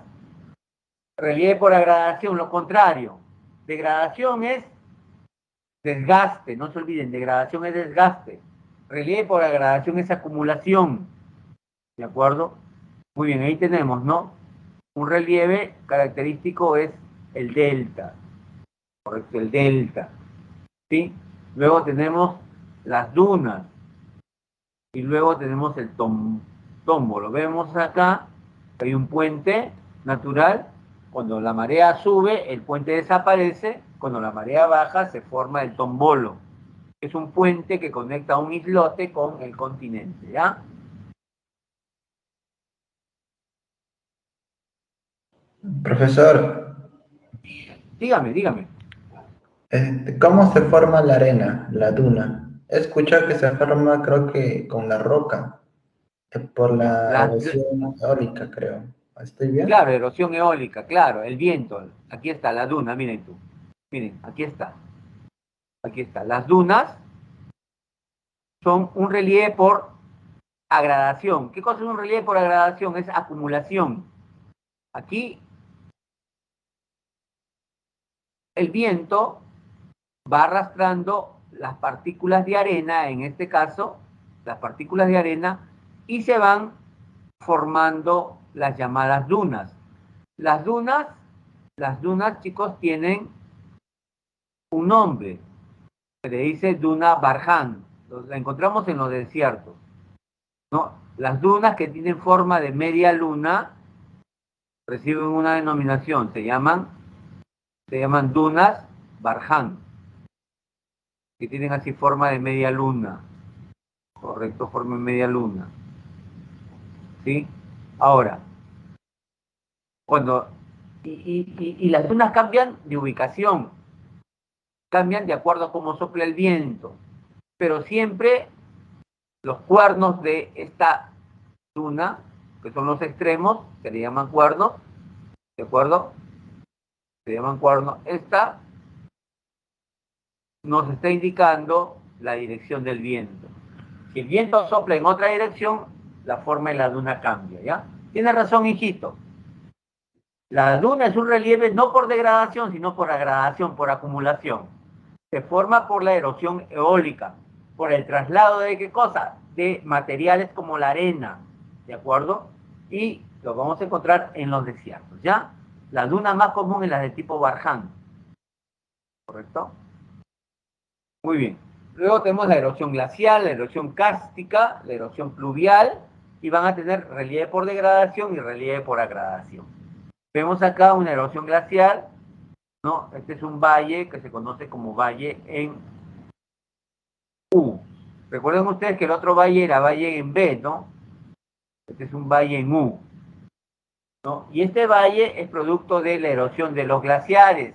relieve por degradación, lo contrario. Degradación es desgaste, no se olviden, degradación es desgaste. Relieve por degradación es acumulación. ¿De acuerdo? Muy bien, ahí tenemos, ¿no? Un relieve característico es el delta. Correcto, el delta. ¿Sí? Luego tenemos las dunas. Y luego tenemos el tombo. Lo vemos acá. Hay un puente natural. Cuando la marea sube, el puente desaparece. Cuando la marea baja, se forma el tombolo. Es un puente que conecta un islote con el continente, ¿ya? Profesor, Dígame, dígame. ¿cómo se forma la arena, la duna? He escuchado que se forma, creo que con la roca, por Ya. la erosión eólica, creo. ¿Estoy bien? Claro, erosión eólica, claro, el viento. Aquí está la duna, miren tú. Miren, aquí está. Aquí está. Las dunas son un relieve por agradación. ¿Qué cosa es un relieve por agradación? Es acumulación. Aquí el viento va arrastrando las partículas de arena, en este caso, las partículas de arena, y se van formando las llamadas dunas. Las dunas, chicos, tienen un nombre. Se le dice duna Barhan. La encontramos en los desiertos, ¿no? Las dunas que tienen forma de media luna reciben una denominación, se llaman dunas Barhan, que tienen así forma de media luna, correcto, forma de media luna, ¿sí? Ahora, cuando, y las dunas cambian de ubicación, cambian de acuerdo a cómo sopla el viento, pero siempre los cuernos de esta duna, que son los extremos, se le llaman cuernos, ¿de acuerdo? Se llaman cuernos. Esta nos está indicando la dirección del viento. Si el viento sopla en otra dirección, la forma de la duna cambia, ¿ya? Tiene razón, hijito. La duna es un relieve no por degradación, sino por agradación, por acumulación. Se forma por la erosión eólica, por el traslado de ¿qué cosa? De materiales como la arena, ¿de acuerdo? Y lo vamos a encontrar en los desiertos, ¿ya? La duna más común es la de tipo Barhan, ¿correcto? Muy bien. Luego tenemos la erosión glacial, la erosión kárstica, la erosión pluvial, y van a tener relieve por degradación y relieve por agradación. Vemos acá una erosión glacial, ¿no? Este es un valle que se conoce como valle en U. Recuerden ustedes que el otro valle era valle en B, ¿no? Este es un valle en U, ¿no? Y este valle es producto de la erosión de los glaciares.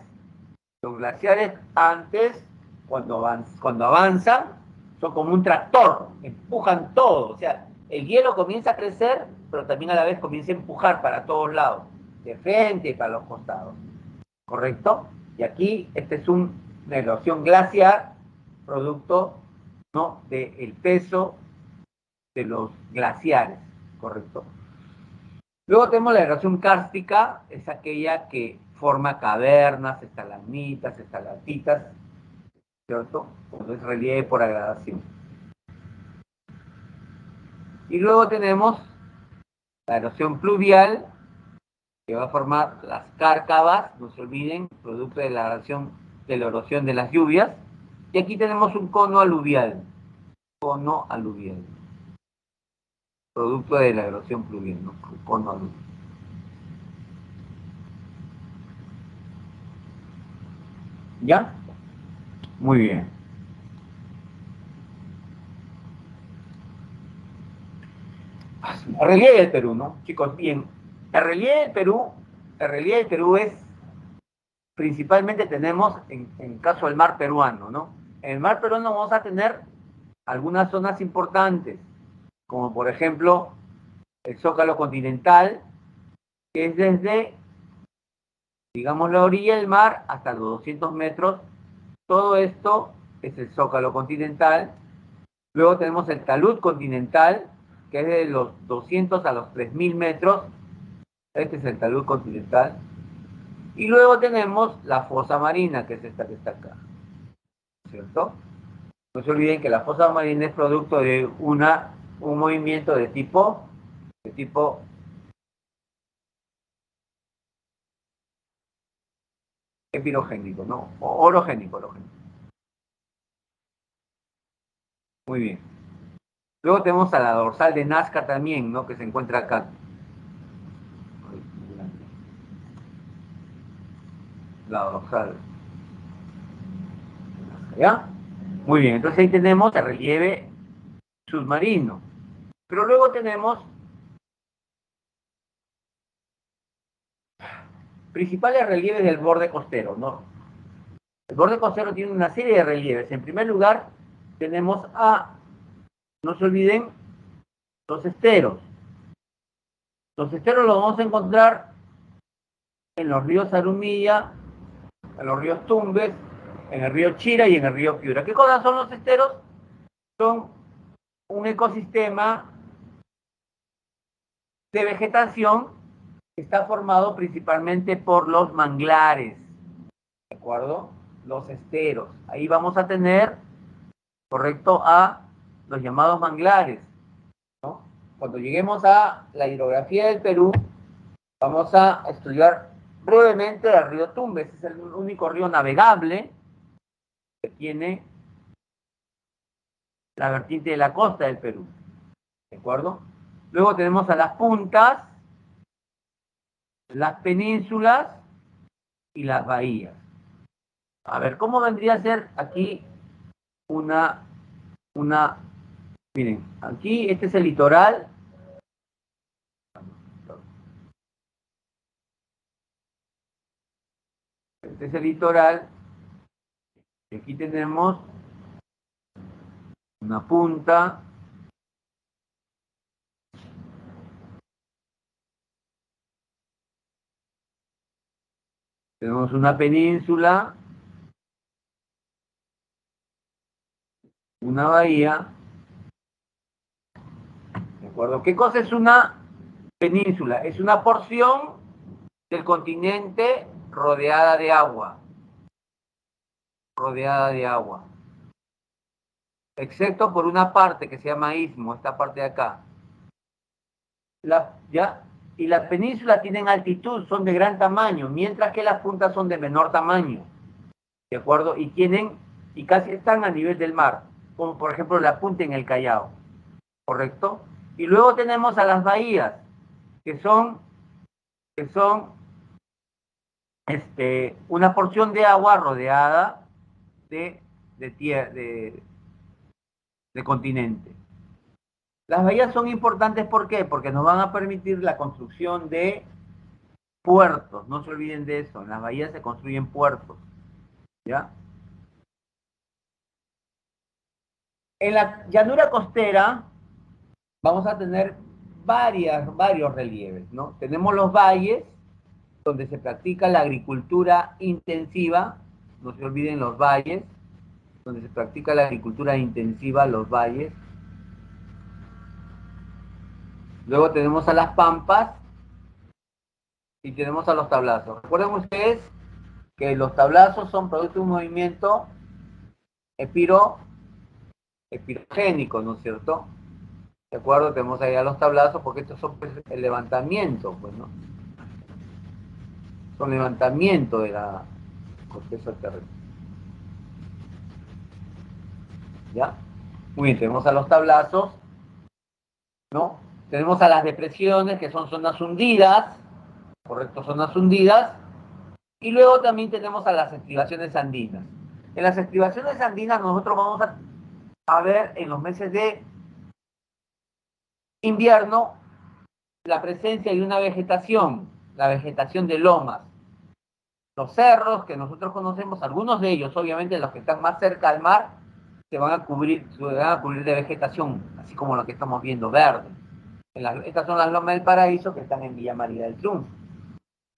Los glaciares antes, cuando avanzan, son como un tractor, empujan todo. O sea, el hielo comienza a crecer, pero también a la vez comienza a empujar para todos lados, de frente y para los costados. ¿Correcto? Y aquí esta es una erosión glaciar, producto, ¿no?, del peso de los glaciares. ¿Correcto? Luego tenemos la erosión kárstica, es aquella que forma cavernas, estalactitas, ¿cierto? Cuando es relieve por agradación. Y luego tenemos la erosión pluvial, que va a formar las cárcavas, no se olviden, producto de la erosión de las lluvias. Y aquí tenemos un cono aluvial. Cono aluvial. producto de la erosión pluvial, ¿no? ¿Ya? Muy bien. El relieve del Perú, ¿no? Chicos, bien. El relieve del Perú es, principalmente tenemos, en caso del mar peruano, ¿no? En el mar peruano vamos a tener algunas zonas importantes, como por ejemplo el Zócalo continental, que es desde, digamos, la orilla del mar hasta los 200 metros. Todo esto es el Zócalo continental. Luego tenemos el talud continental, que es de los 200 a los 3000 metros. Este es el talud continental. Y luego tenemos la fosa marina, que es esta que está acá, ¿cierto? No se olviden que la fosa marina es producto de un movimiento de tipo epirogénico, ¿no? O orogénico. Muy bien. Luego tenemos a la dorsal de Nazca también, ¿no? Que se encuentra acá. La dorsal. ¿Ya? Muy bien, entonces ahí tenemos el relieve submarino. Pero luego tenemos principales relieves del borde costero, ¿no? El borde costero tiene una serie de relieves. En primer lugar, tenemos no se olviden, los esteros. Los esteros los vamos a encontrar en los ríos Arumilla, en los ríos Tumbes, en el río Chira y en el río Piura. ¿Qué cosas son los esteros? Son un ecosistema de vegetación que está formado principalmente por los manglares, ¿de acuerdo? Los esteros. Ahí vamos a tener, correcto, a los llamados manglares, ¿no? Cuando lleguemos a la hidrografía del Perú, vamos a estudiar brevemente el río Tumbes. Es el único río navegable que tiene la vertiente de la costa del Perú, ¿de acuerdo? Luego tenemos a las puntas, las penínsulas y las bahías. A ver, ¿cómo vendría a ser aquí una, miren, aquí este es el litoral, y aquí tenemos una punta, tenemos una península, una bahía, ¿de acuerdo? ¿Qué cosa es una península? Es una porción del continente rodeada de agua, excepto por una parte que se llama istmo, esta parte de acá. ¿Ya? Y las penínsulas tienen altitud, son de gran tamaño, mientras que las puntas son de menor tamaño, ¿de acuerdo? Y casi están a nivel del mar, como por ejemplo la punta en el Callao, ¿correcto? Y luego tenemos a las bahías, que son una porción de agua rodeada de continente. Las bahías son importantes, ¿por qué? Porque nos van a permitir la construcción de puertos, no se olviden de eso, en las bahías se construyen puertos, ¿ya? En la llanura costera vamos a tener varios relieves, ¿no? Tenemos los valles, donde se practica la agricultura intensiva, no se olviden los valles, donde se practica la agricultura intensiva, los valles. Luego tenemos a las pampas y tenemos a los tablazos. Recuerden ustedes que los tablazos son producto de un movimiento epirogénico, ¿no es cierto? ¿De acuerdo? Tenemos ahí a los tablazos porque estos son pues, el levantamiento, pues, ¿no? Son levantamiento de la corteza terrestre. ¿Ya? Muy bien, tenemos a los tablazos, ¿no? Tenemos a las depresiones, que son zonas hundidas, correcto, zonas hundidas, y luego también tenemos a las estribaciones andinas. En las estribaciones andinas nosotros vamos a ver en los meses de invierno la presencia de una vegetación, la vegetación de lomas. Los cerros que nosotros conocemos, algunos de ellos, obviamente los que están más cerca al mar, se van a cubrir de vegetación, así como lo que estamos viendo, verde. Estas son las lomas del Paraíso que están en Villa María del Triunfo.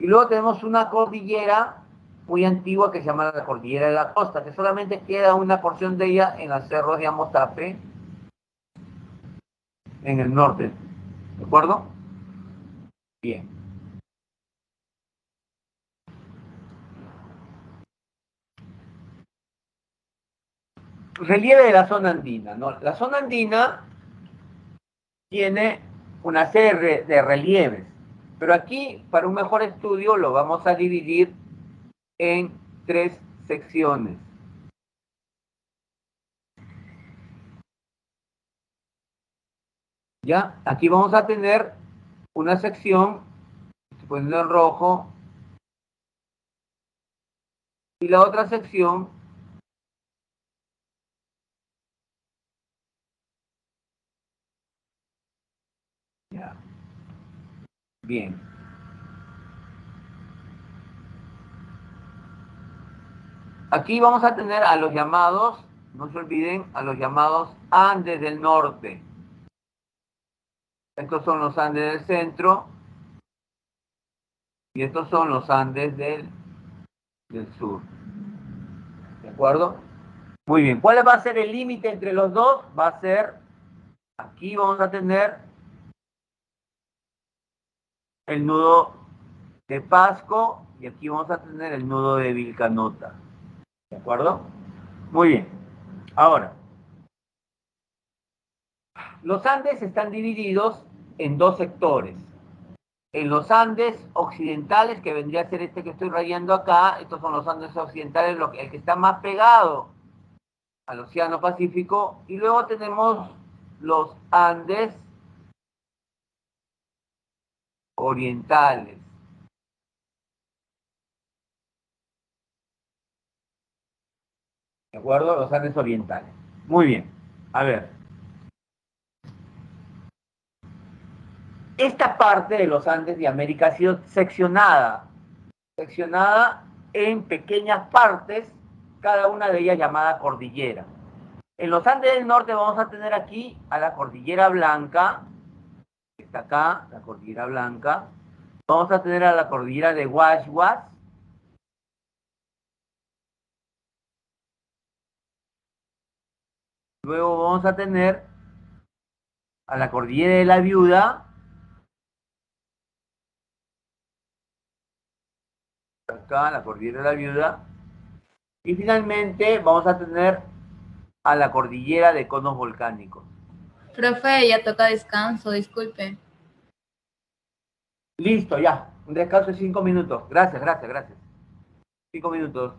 Y luego tenemos una cordillera muy antigua que se llama la Cordillera de la Costa, que solamente queda una porción de ella en los cerros de Amotape, en el norte. ¿De acuerdo? Bien. Relieve de la zona andina, ¿no? La zona andina tiene una serie de relieves, pero aquí, para un mejor estudio, lo vamos a dividir en 3 secciones. ¿Ya? Aquí vamos a tener una sección, estoy poniendo en rojo, y la otra sección ya. Bien. Aquí vamos a tener a los llamados, no se olviden, a los llamados Andes del Norte. Estos son los Andes del Centro y estos son los Andes del Sur. ¿De acuerdo? Muy bien. ¿Cuál va a ser el límite entre los dos? Va a ser, aquí vamos a tener el nudo de Pasco y aquí vamos a tener el nudo de Vilcanota. ¿De acuerdo? Muy bien. Ahora, los Andes están divididos en 2 sectores. En los Andes occidentales, que vendría a ser este que estoy rayando acá, estos son los Andes occidentales, el que está más pegado al Océano Pacífico, y luego tenemos los Andes orientales. ¿De acuerdo? Los Andes orientales. Muy bien. A ver. Esta parte de los Andes de América ha sido seccionada en pequeñas partes, cada una de ellas llamada cordillera. En los Andes del Norte vamos a tener aquí a la Cordillera Blanca, que está acá, la Cordillera Blanca. Vamos a tener a la Cordillera de Guaymas. Luego vamos a tener a la Cordillera de la Viuda. Acá, la Cordillera de la Viuda. Y finalmente vamos a tener a la Cordillera de Conos Volcánicos. Profe, ya toca descanso, disculpe. Listo, ya. Un descanso de 5 minutos. Gracias, gracias, gracias. 5 minutos.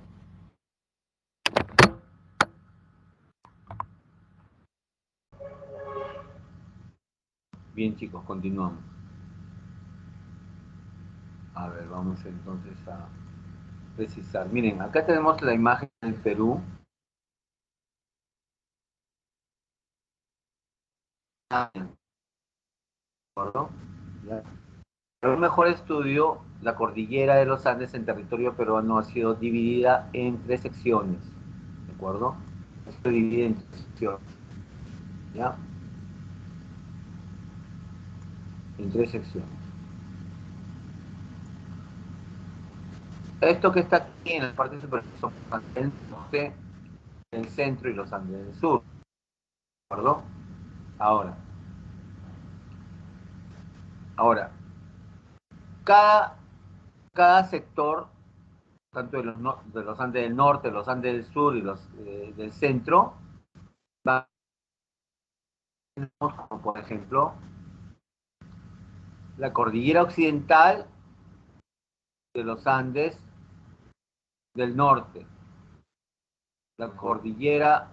Bien, chicos, continuamos. A ver, vamos entonces a precisar. Miren, acá tenemos la imagen del Perú. ¿Acuerdo? Para un mejor estudio, la cordillera de los Andes en territorio peruano ha sido dividida en 3 secciones. ¿De acuerdo? Ha sido dividida en 3 secciones. ¿Ya? En 3 secciones. Esto que está aquí en la parte superior son los Andes del norte, el centro y los Andes del sur. ¿De acuerdo? Ahora, cada sector, tanto de los Andes del norte, los Andes del sur y los del centro, va, como por ejemplo, la cordillera occidental de los Andes del norte, la cordillera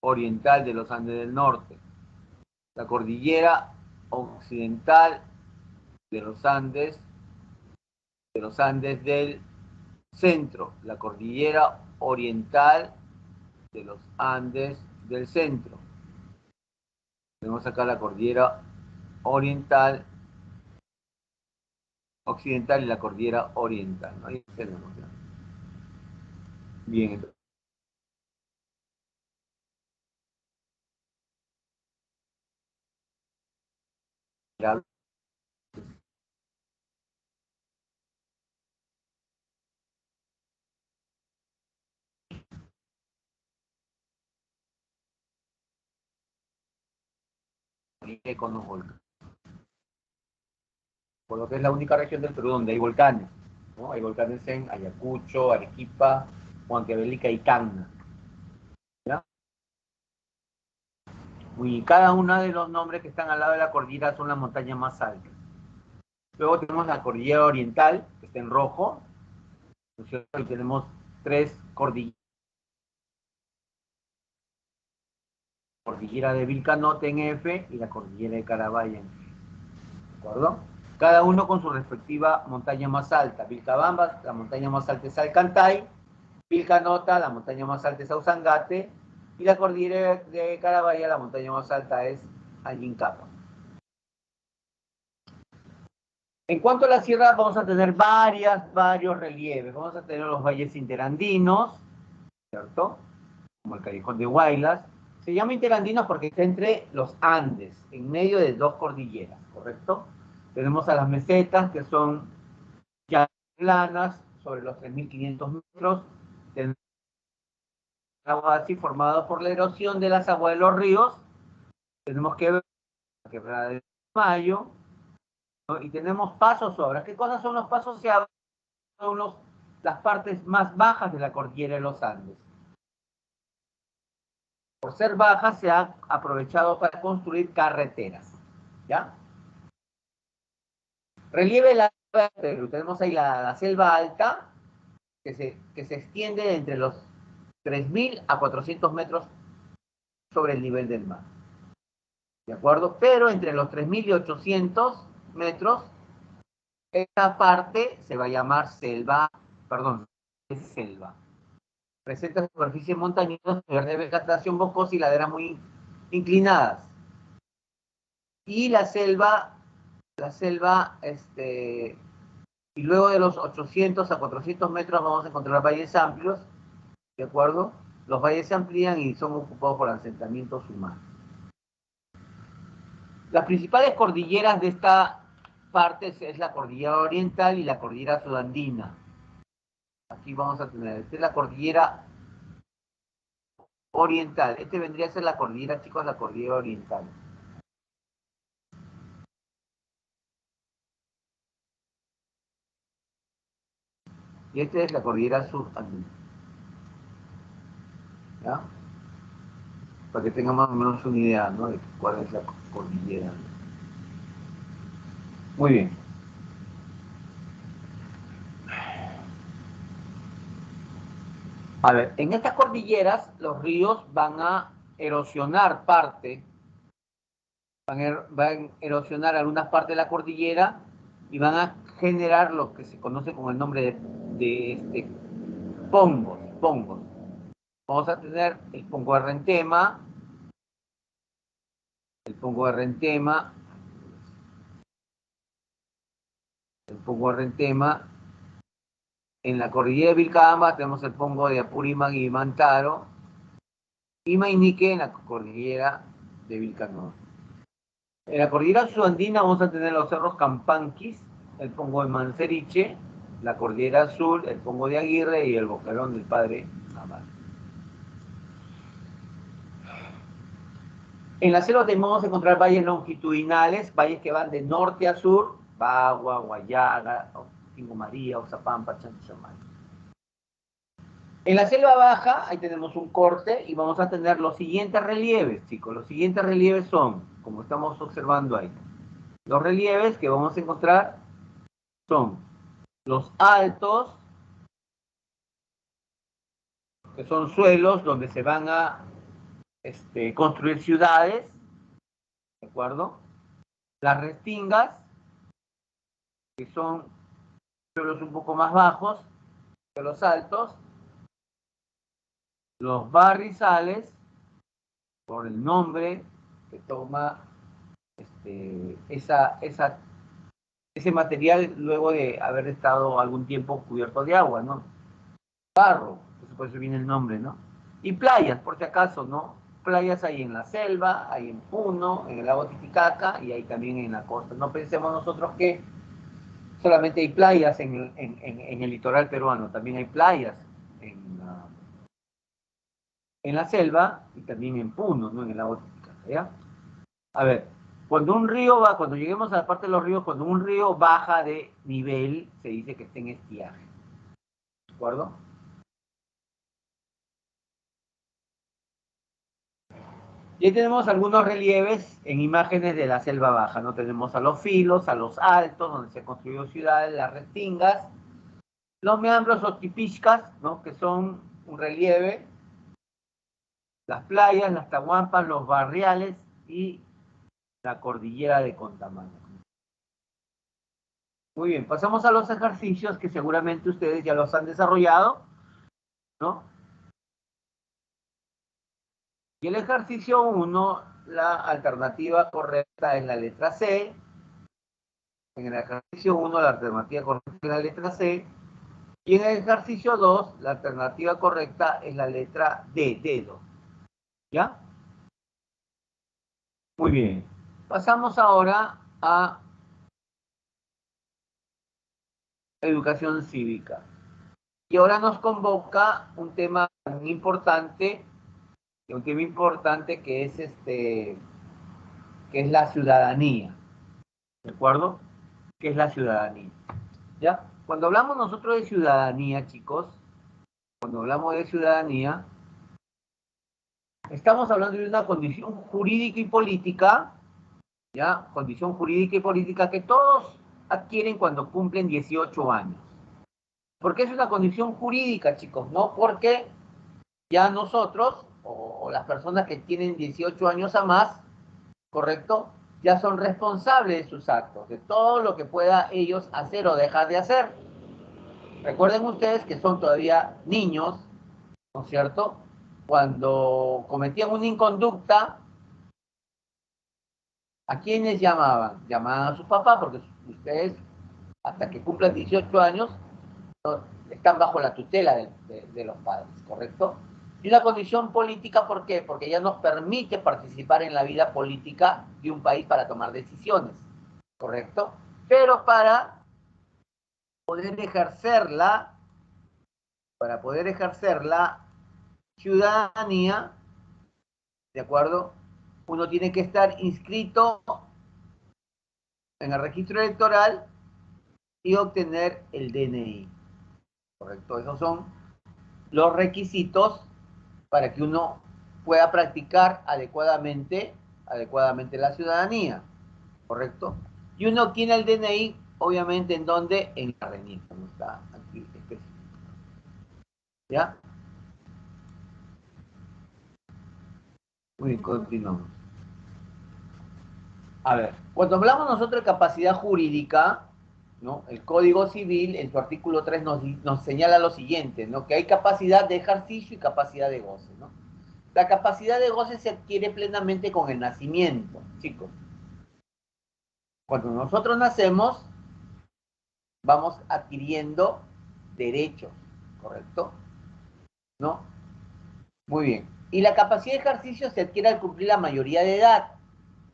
oriental de los Andes del norte, la cordillera occidental de los Andes del centro, la cordillera oriental de los Andes del centro. Tenemos acá la cordillera oriental, occidental y la cordillera oriental, ¿no? Ahí tenemos ya. Bien, entonces. Ya. Con los volcanes. Por lo que es la única región del Perú donde hay volcanes, ¿no? Hay volcanes en Ayacucho, Arequipa, Huancavelica y Tacna. ¿Ya? Y cada uno de los nombres que están al lado de la cordillera son las montañas más altas. Luego tenemos la cordillera oriental, que está en rojo, ¿no es cierto? Y tenemos 3 cordilleras. La cordillera de Vilcanote en F y la cordillera de Carabaya en F. ¿De acuerdo? Cada uno con su respectiva montaña más alta. Vilcabamba, la montaña más alta es Alcantay. Vilcanota, la montaña más alta es Ausangate. Y la cordillera de Carabaya, la montaña más alta es Angincapa. En cuanto a la sierra, vamos a tener varios relieves. Vamos a tener los valles interandinos, ¿cierto? Como el Callejón de Huaylas. Se llama interandinos porque está entre los Andes, en medio de 2 cordilleras, ¿correcto? Tenemos a las mesetas, que son ya planas, sobre los 3.500 metros. Tenemos agua así formado por la erosión de las aguas de los ríos. Tenemos que ver la quebrada de Mayo, ¿no? Y tenemos pasos obras. ¿Qué cosas son los pasos y obras? Son las partes más bajas de la cordillera de los Andes. Por ser bajas, se ha aprovechado para construir carreteras. ¿Ya? Relieve de la Perú. Tenemos ahí la selva alta, que se extiende entre los 3.000 a 400 metros sobre el nivel del mar. ¿De acuerdo? Pero entre los 3.000 y 800 metros, esta parte se va a llamar selva, perdón, es selva. Presenta superficies montañosas, de vegetación boscosa y laderas muy inclinadas. Y la selva, y luego de los 800 a 400 metros vamos a encontrar valles amplios, ¿de acuerdo? Los valles se amplían y son ocupados por asentamientos humanos. Las principales cordilleras de esta parte es la cordillera oriental y la cordillera sudandina. Aquí vamos a tener, esta es la cordillera oriental. Este vendría a ser la cordillera, chicos, la cordillera oriental. Y esta es la cordillera sudandina. ¿Ya? Para que tengan más o menos una idea, ¿no? De cuál es la cordillera. Muy bien. A ver, en estas cordilleras los ríos van a erosionar van a erosionar algunas partes de la cordillera y van a generar lo que se conoce con el nombre de pongos. Vamos a tener el pongo de Rentema, el pongo de Rentema, el pongo de Rentema. En la cordillera de Vilcabamba tenemos el pongo de Apurímac y Mantaro, y Mainique en la cordillera de Vilcanoa. En la cordillera sudandina vamos a tener los cerros Campanquis, el pongo de Manseriche, la cordillera azul, el pongo de Aguirre y el Boquerón del Padre Amar. En la selva vamos a encontrar valles longitudinales, valles que van de norte a sur, Bagua, Guayaga, Tingo María, Oxapampa, Chanchamayo. En la selva baja, ahí tenemos un corte y vamos a tener los siguientes relieves, chicos. Los siguientes relieves son, como estamos observando ahí, los relieves que vamos a encontrar son los altos, que son suelos donde se van a construir ciudades, ¿de acuerdo? Las restingas, que son suelos un poco más bajos que los altos. Los barrizales, por el nombre que toma ese material luego de haber estado algún tiempo cubierto de agua, ¿no? Barro, por eso viene el nombre, ¿no? Y playas, por si acaso, ¿no? Playas hay en la selva, hay en Puno, en el lago Titicaca y hay también en la costa. No pensemos nosotros que solamente hay playas en el litoral peruano, también hay playas en la selva y también en Puno, ¿no? En el lago Titicaca, ¿ya? A ver, cuando lleguemos a la parte de los ríos, cuando un río baja de nivel, se dice que está en estiaje. ¿De acuerdo? Y ahí tenemos algunos relieves en imágenes de la selva baja, ¿no? Tenemos a los filos, a los altos, donde se han construido ciudades, las restingas, los meandros o tipichcas, ¿no? Que son un relieve, las playas, las tahuampas, los barriales y la cordillera de Contamana. Muy bien, pasamos a los ejercicios que seguramente ustedes ya los han desarrollado, ¿no? Y el ejercicio 1, la alternativa correcta es la letra C. En el ejercicio 1, la alternativa correcta es la letra C. Y en el ejercicio 2, la alternativa correcta es la letra D, dedo. ¿Ya? Muy bien. Pasamos ahora a educación cívica. Y ahora nos convoca un tema muy importante, que es la ciudadanía. ¿De acuerdo? ¿Qué es la ciudadanía? ¿Ya? Cuando hablamos nosotros de ciudadanía, chicos, cuando hablamos de ciudadanía, estamos hablando de una condición jurídica y política, ¿ya? Condición jurídica y política que todos adquieren cuando cumplen 18 años. ¿Por qué es una condición jurídica, chicos? No porque ya nosotros, o las personas que tienen 18 años a más, ¿correcto? Ya son responsables de sus actos, de todo lo que pueda ellos hacer o dejar de hacer. Recuerden ustedes que son todavía niños, ¿no es cierto? Cuando cometían una inconducta, ¿a quiénes llamaban? Llamaban a sus papás, porque ustedes, hasta que cumplan 18 años, están bajo la tutela de los padres, ¿correcto? Y una condición política, ¿por qué? Porque ya nos permite participar en la vida política de un país para tomar decisiones, ¿correcto? Pero para poder ejercerla, ciudadanía, ¿de acuerdo? Uno tiene que estar inscrito en el registro electoral y obtener el DNI, ¿correcto? Esos son los requisitos para que uno pueda practicar adecuadamente la ciudadanía, ¿correcto? Y uno obtiene el DNI, obviamente, ¿en dónde? En la RENIEC, como está aquí específico. ¿Ya? Muy bien, continuamos. A ver, cuando hablamos nosotros de capacidad jurídica, ¿no? El Código Civil, en su artículo 3, nos señala lo siguiente, ¿no? Que hay capacidad de ejercicio y capacidad de goce, ¿no? La capacidad de goce se adquiere plenamente con el nacimiento, chicos. Cuando nosotros nacemos, vamos adquiriendo derechos, ¿correcto? ¿No? Muy bien. Y la capacidad de ejercicio se adquiere al cumplir la mayoría de edad.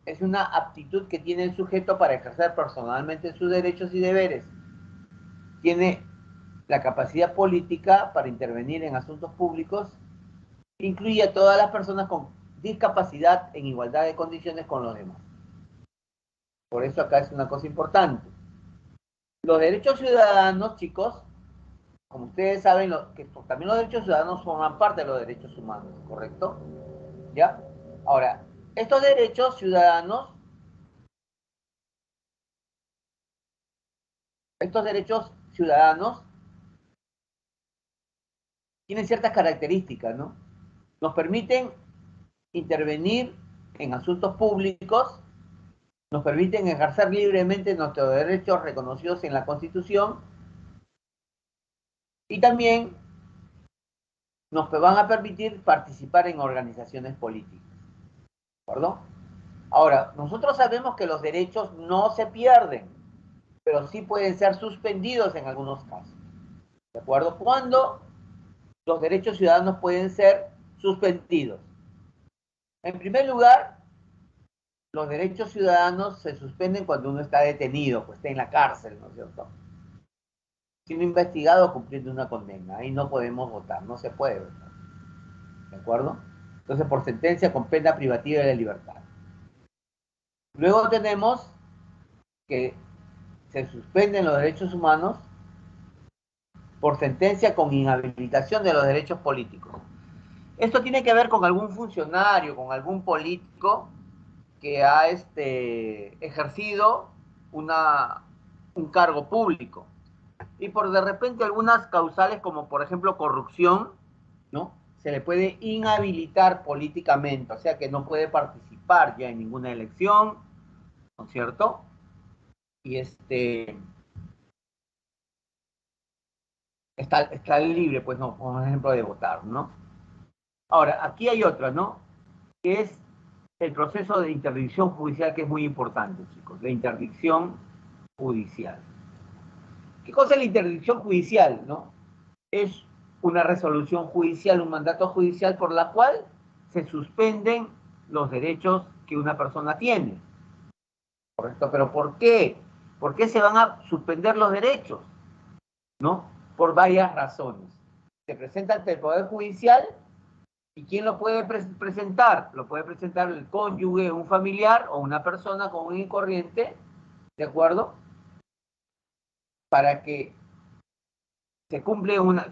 Es una aptitud que tiene el sujeto para ejercer personalmente sus derechos y deberes. Tiene la capacidad política para intervenir en asuntos públicos. Incluye a todas las personas con discapacidad en igualdad de condiciones con los demás. Por eso acá es una cosa importante. Los derechos ciudadanos, chicos, como ustedes saben, que también los derechos ciudadanos forman parte de los derechos humanos, ¿correcto? ¿Ya? Ahora, estos derechos ciudadanos tienen ciertas características, ¿no? Nos permiten intervenir en asuntos públicos nos permiten ejercer libremente nuestros derechos reconocidos en la Constitución y también nos van a permitir participar en organizaciones políticas. ¿De acuerdo? Ahora, nosotros sabemos que los derechos no se pierden, pero sí pueden ser suspendidos en algunos casos. ¿De acuerdo? ¿Cuándo los derechos ciudadanos pueden ser suspendidos? En primer lugar, los derechos ciudadanos se suspenden cuando uno está detenido, pues está en la cárcel, ¿no es cierto? Siendo investigado cumpliendo una condena. Ahí no podemos votar, no se puede votar. ¿De acuerdo? Entonces, por sentencia con pena privativa de la libertad. Luego tenemos que se suspenden los derechos humanos por sentencia con inhabilitación de los derechos políticos. Esto tiene que ver con algún funcionario, con algún político que ha ejercido un cargo público. Y por de repente algunas causales como por ejemplo corrupción, ¿no? Se le puede inhabilitar políticamente, o sea que no puede participar ya en ninguna elección, ¿no es cierto? Y está libre, pues no, por ejemplo, de votar, ¿no? Ahora, aquí hay otra, ¿no? Que es el proceso de interdicción judicial, que es muy importante, chicos, la interdicción judicial. ¿Qué cosa es la interdicción judicial, no? Es una resolución judicial, un mandato judicial por la cual se suspenden los derechos que una persona tiene. ¿Correcto? ¿Pero por qué? ¿Por qué se van a suspender los derechos? ¿No? Por varias razones. Se presenta ante el Poder Judicial y ¿quién lo puede presentar? Lo puede presentar el cónyuge, un familiar o una persona común y corriente, ¿de acuerdo? Para que se cumple una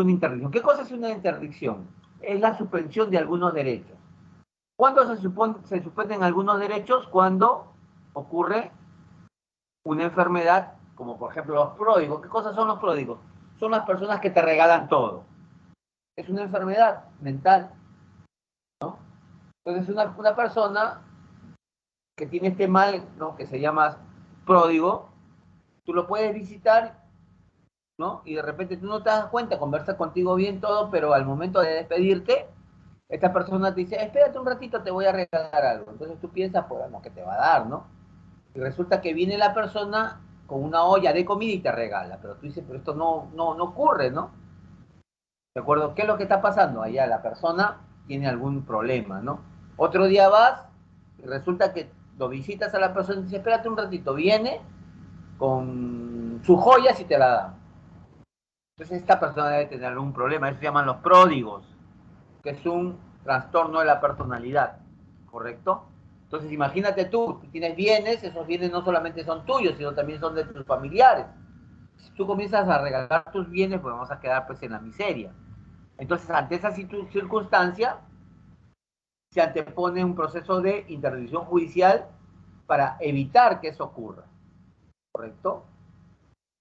interdicción. ¿Qué cosa es una interdicción? Es la suspensión de algunos derechos. ¿Cuándo se suspenden algunos derechos? Cuando ocurre una enfermedad, como por ejemplo los pródigos. ¿Qué cosas son los pródigos? Son las personas que te regalan todo. Es una enfermedad mental, ¿no? Entonces una persona que tiene este mal, ¿no? Que se llama pródigo, tú lo puedes visitar, ¿no? Y de repente tú no te das cuenta, conversa contigo bien todo, pero al momento de despedirte, esta persona te dice, espérate un ratito, te voy a regalar algo. Entonces tú piensas, pues bueno, ¿qué te va a dar, no? Y resulta que viene la persona con una olla de comida y te regala, pero tú dices, pero esto no ocurre, ¿no? ¿De acuerdo? ¿Qué es lo que está pasando? Allá la persona tiene algún problema, ¿no? Otro día vas y resulta que lo visitas a la persona y dices, espérate un ratito, viene con sus joyas y te la da. Entonces esta persona debe tener algún problema, eso se llaman los pródigos, que es un trastorno de la personalidad, ¿correcto? Entonces imagínate tú tienes bienes, esos bienes no solamente son tuyos, sino también son de tus familiares. Si tú comienzas a regalar tus bienes, pues vamos a quedar pues en la miseria. Entonces, ante esa circunstancia, se antepone un proceso de interdicción judicial para evitar que eso ocurra, ¿correcto?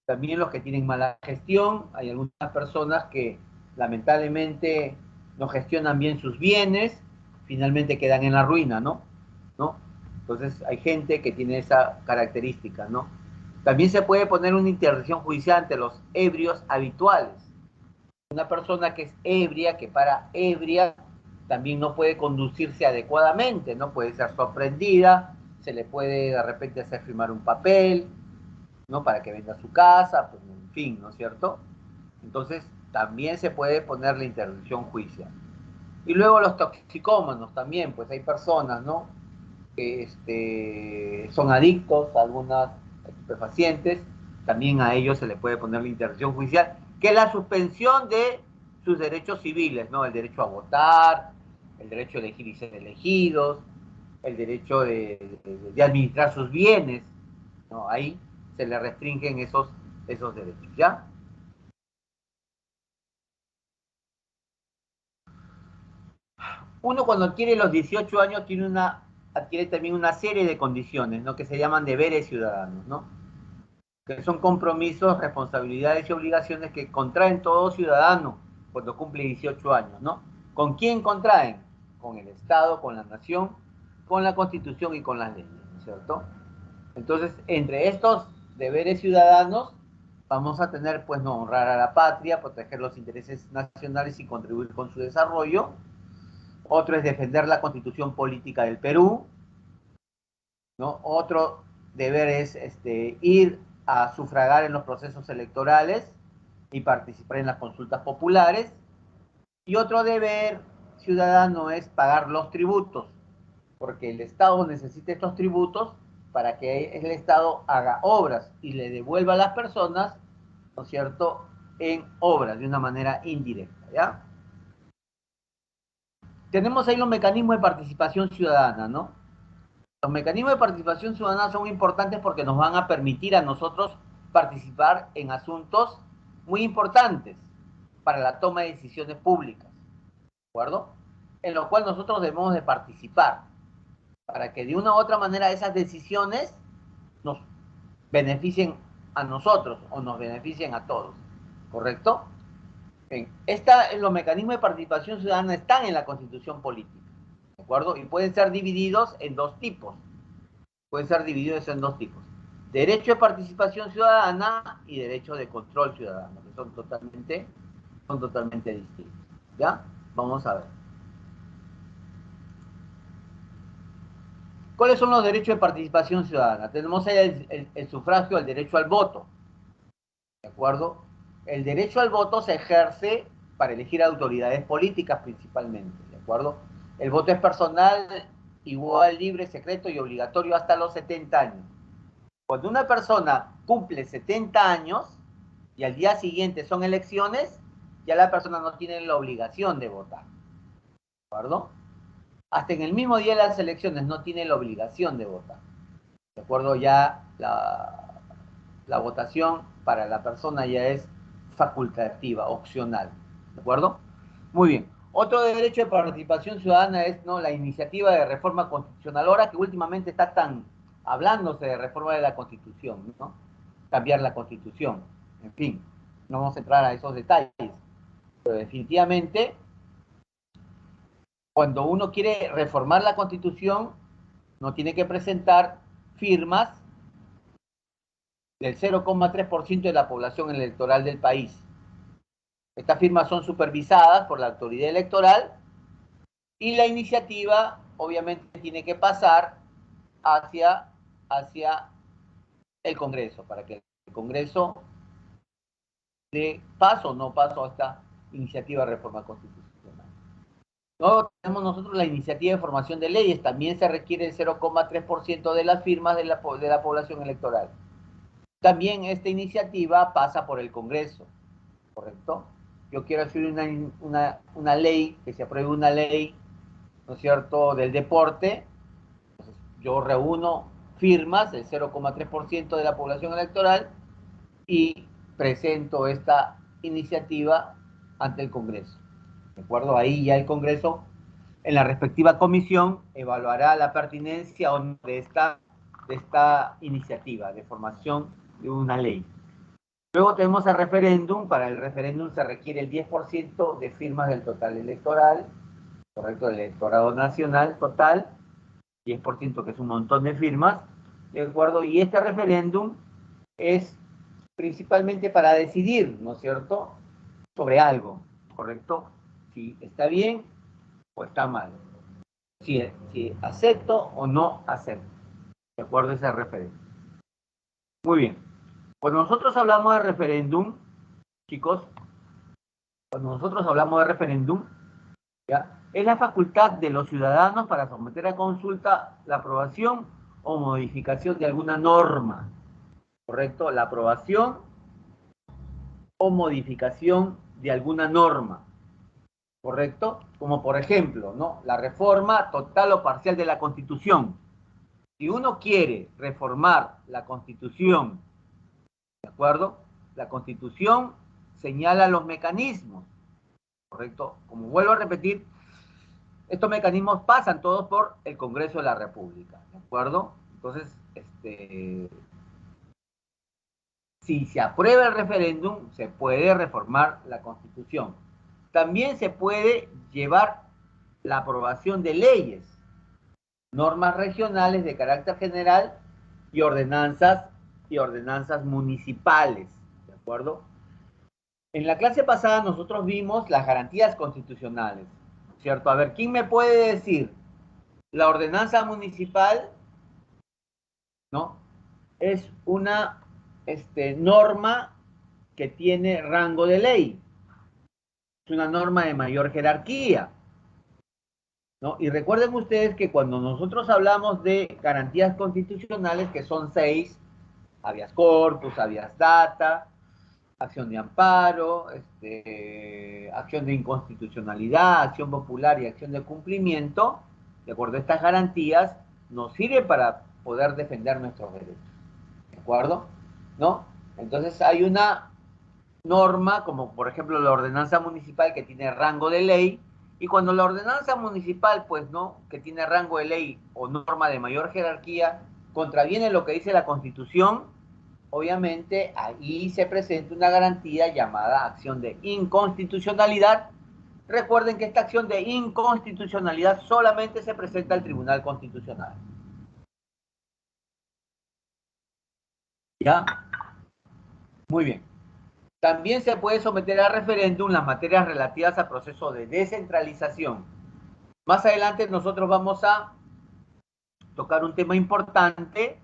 También los que tienen mala gestión, hay algunas personas que lamentablemente no gestionan bien sus bienes, finalmente quedan en la ruina, ¿no? ¿No? Entonces hay gente que tiene esa característica, ¿no? También se puede poner una interdicción judicial ante los ebrios habituales. Una persona que es ebria, que para ebria, también no puede conducirse adecuadamente, ¿no? Puede ser sorprendida, se le puede de repente hacer firmar un papel, ¿no? Para que venda su casa, pues, en fin, ¿no es cierto? Entonces, también se puede poner la interdicción judicial. Y luego los toxicómanos también, pues hay personas, ¿no? Que son adictos a algunas estupefacientes, también a ellos se le puede poner la interdicción judicial, que es la suspensión de sus derechos civiles, ¿no? El derecho a votar, el derecho a elegir y ser elegidos, el derecho de administrar sus bienes, ¿no? Ahí se le restringen esos derechos, ¿ya? Uno cuando adquiere los 18 años adquiere también una serie de condiciones, ¿no? Que se llaman deberes ciudadanos, ¿no? Que son compromisos, responsabilidades y obligaciones que contraen todo ciudadano cuando cumple 18 años, ¿no? ¿Con quién contraen? Con el Estado, con la nación, con la Constitución y con las leyes, ¿cierto? Entonces, entre estos deberes ciudadanos, vamos a tener, pues, no honrar a la patria, proteger los intereses nacionales y contribuir con su desarrollo. Otro es defender la constitución política del Perú, ¿no? Otro deber es ir a sufragar en los procesos electorales y participar en las consultas populares. Y otro deber ciudadano es pagar los tributos, porque el Estado necesita estos tributos para que el Estado haga obras y le devuelva a las personas, ¿no es cierto?, en obras de una manera indirecta, ¿ya? Tenemos ahí los mecanismos de participación ciudadana, ¿no? Los mecanismos de participación ciudadana son importantes porque nos van a permitir a nosotros participar en asuntos muy importantes para la toma de decisiones públicas, ¿de acuerdo? En lo cual nosotros debemos de participar para que de una u otra manera esas decisiones nos beneficien a nosotros o nos beneficien a todos, ¿correcto? Bien, los mecanismos de participación ciudadana están en la Constitución política, ¿de acuerdo? Y pueden ser divididos en dos tipos. Derecho de participación ciudadana y derecho de control ciudadano, que son totalmente distintos, ¿ya? Vamos a ver. ¿Cuáles son los derechos de participación ciudadana? Tenemos ahí el sufragio, el derecho al voto, ¿de acuerdo? El derecho al voto se ejerce para elegir autoridades políticas principalmente, ¿de acuerdo? El voto es personal, igual, libre, secreto y obligatorio hasta los 70 años. Cuando una persona cumple 70 años y al día siguiente son elecciones, ya la persona no tiene la obligación de votar, ¿de acuerdo? Hasta en el mismo día de las elecciones no tiene la obligación de votar, ¿de acuerdo? Ya la votación para la persona ya es facultativa, opcional, ¿de acuerdo? Muy bien. Otro derecho de participación ciudadana es, ¿no?, la iniciativa de reforma constitucional. Ahora que últimamente está tan hablándose de reforma de la Constitución, ¿no? Cambiar la Constitución. En fin, no vamos a entrar a esos detalles. Pero definitivamente, cuando uno quiere reformar la Constitución, no tiene que presentar firmas del 0,3% de la población electoral del país. Estas firmas son supervisadas por la autoridad electoral y la iniciativa obviamente tiene que pasar hacia el Congreso, para que el Congreso dé paso o no paso a esta iniciativa de reforma constitucional. Luego tenemos nosotros la iniciativa de formación de leyes, también se requiere el 0,3% de las firmas de la población electoral. También esta iniciativa pasa por el Congreso, ¿correcto? Yo quiero hacer una ley, que se apruebe una ley, ¿no es cierto?, del deporte. Entonces, yo reúno firmas, el 0,3% de la población electoral, y presento esta iniciativa ante el Congreso, ¿de acuerdo? Ahí ya el Congreso, en la respectiva comisión, evaluará la pertinencia o no de esta iniciativa de formación de una ley. Luego tenemos el referéndum. Para el referéndum se requiere el 10% de firmas del total electoral, correcto, del electorado nacional total, 10%, que es un montón de firmas, ¿de acuerdo? Y este referéndum es principalmente para decidir, ¿no es cierto?, sobre algo, ¿correcto? Si está bien o está mal, si acepto o no acepto, ¿de acuerdo a ese referéndum? Muy bien. Cuando nosotros hablamos de referéndum, chicos, ¿ya?, es la facultad de los ciudadanos para someter a consulta la aprobación o modificación de alguna norma, ¿correcto? La aprobación o modificación de alguna norma, ¿correcto? Como por ejemplo, ¿no?, la reforma total o parcial de la Constitución. Si uno quiere reformar la Constitución, ¿de acuerdo?, la Constitución señala los mecanismos, ¿correcto? Como vuelvo a repetir, estos mecanismos pasan todos por el Congreso de la República, ¿de acuerdo? Entonces, si se aprueba el referéndum, se puede reformar la Constitución. También se puede llevar la aprobación de leyes, normas regionales de carácter general y ordenanzas municipales, ¿de acuerdo? En la clase pasada nosotros vimos las garantías constitucionales, ¿cierto? A ver, ¿quién me puede decir? La ordenanza municipal, ¿no? Es una norma que tiene rango de ley. Es una norma de mayor jerarquía, ¿no? Y recuerden ustedes que cuando nosotros hablamos de garantías constitucionales, que son 6, habeas corpus, habeas data, acción de amparo, acción de inconstitucionalidad, acción popular y acción de cumplimiento, de acuerdo a estas garantías, nos sirve para poder defender nuestros derechos, ¿de acuerdo? ¿No? Entonces hay una norma, como por ejemplo la ordenanza municipal que tiene rango de ley, y cuando la ordenanza municipal, pues, ¿no?, que tiene rango de ley o norma de mayor jerarquía, contraviene lo que dice la Constitución, obviamente ahí se presenta una garantía llamada acción de inconstitucionalidad. Recuerden que esta acción de inconstitucionalidad solamente se presenta al Tribunal Constitucional. ¿Ya? Muy bien. También se puede someter a referéndum las materias relativas al proceso de descentralización. Más adelante nosotros vamos a tocar un tema importante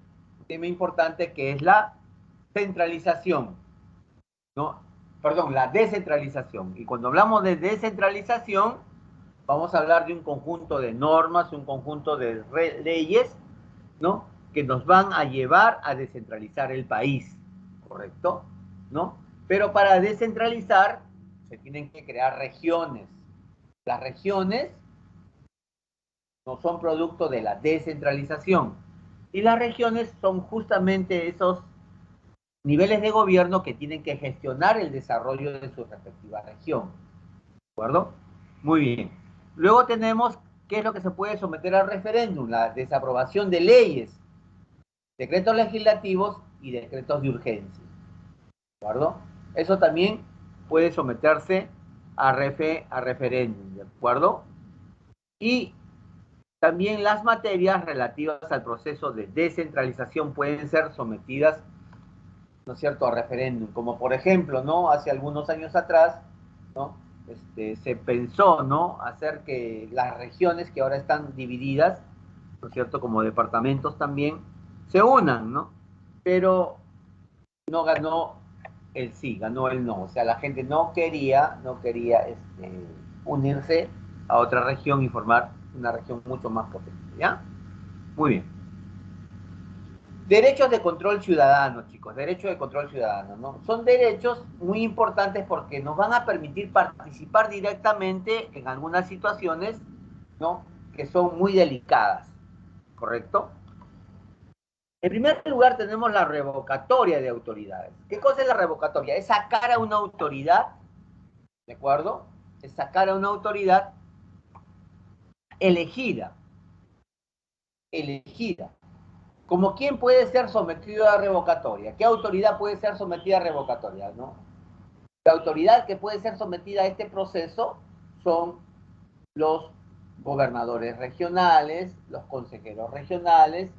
que es la centralización, ¿no? Perdón, la descentralización. Y cuando hablamos de descentralización, vamos a hablar de un conjunto de normas, un conjunto de leyes, ¿no?, que nos van a llevar a descentralizar el país, ¿correcto? ¿No? Pero para descentralizar se tienen que crear regiones. Las regiones no son producto de la descentralización. Y las regiones son justamente esos niveles de gobierno que tienen que gestionar el desarrollo de su respectiva región. ¿De acuerdo? Muy bien. Luego tenemos qué es lo que se puede someter al referéndum: la desaprobación de leyes, decretos legislativos y decretos de urgencia. ¿De acuerdo? Eso también puede someterse a referéndum. ¿De acuerdo? Y también las materias relativas al proceso de descentralización pueden ser sometidas, ¿no es cierto?, a referéndum, como por ejemplo, ¿no?, hace algunos años atrás, ¿no?, se pensó, ¿no?, hacer que las regiones que ahora están divididas, ¿no es cierto?, como departamentos también, se unan, ¿no? Pero no ganó el sí, ganó el no. O sea, la gente no quería unirse a otra región y formar una región mucho más potente, ¿ya? Muy bien. Derechos de control ciudadano, chicos, derechos de control ciudadano, ¿no? Son derechos muy importantes porque nos van a permitir participar directamente en algunas situaciones, ¿no?, que son muy delicadas, ¿correcto? En primer lugar tenemos la revocatoria de autoridades. ¿Qué cosa es la revocatoria? Es sacar a una autoridad, ¿de acuerdo? Es sacar a una autoridad elegida. ¿Como quién puede ser sometido a revocatoria? ¿Qué autoridad puede ser sometida a revocatoria, no? La autoridad que puede ser sometida a este proceso son los gobernadores regionales, los consejeros regionales,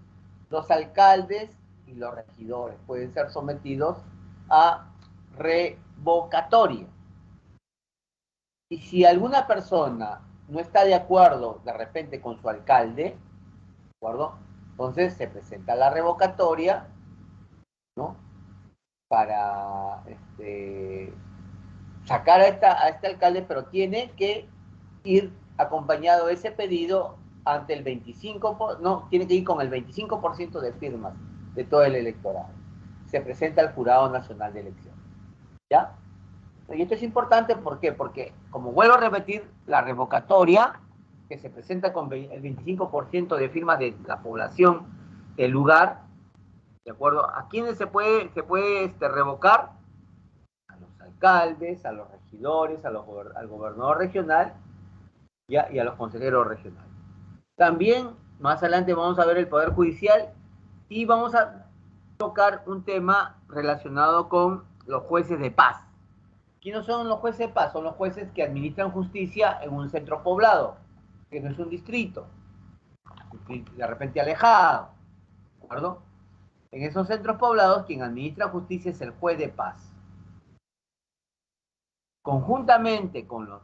los alcaldes y los regidores. Pueden ser sometidos a revocatoria. Y si alguna persona no está de acuerdo de repente con su alcalde, ¿de acuerdo?, entonces se presenta la revocatoria, ¿no?, para sacar a este alcalde, pero tiene que ir acompañado de ese pedido ante el 25%, no, tiene que ir con el 25% de firmas de todo el electorado. Se presenta al Jurado Nacional de Elecciones, ¿ya? Y esto es importante, ¿por qué? Porque, como vuelvo a repetir, la revocatoria, que se presenta con el 25% de firmas de la población del lugar, ¿de acuerdo? ¿A quiénes se puede revocar? A los alcaldes, a los regidores, al gobernador regional y a los consejeros regionales. También, más adelante vamos a ver el Poder Judicial y vamos a tocar un tema relacionado con los jueces de paz. ¿Quiénes son los jueces de paz? Son los jueces que administran justicia en un centro poblado, que no es un distrito, de repente alejado, ¿de acuerdo? En esos centros poblados, quien administra justicia es el juez de paz. Conjuntamente con los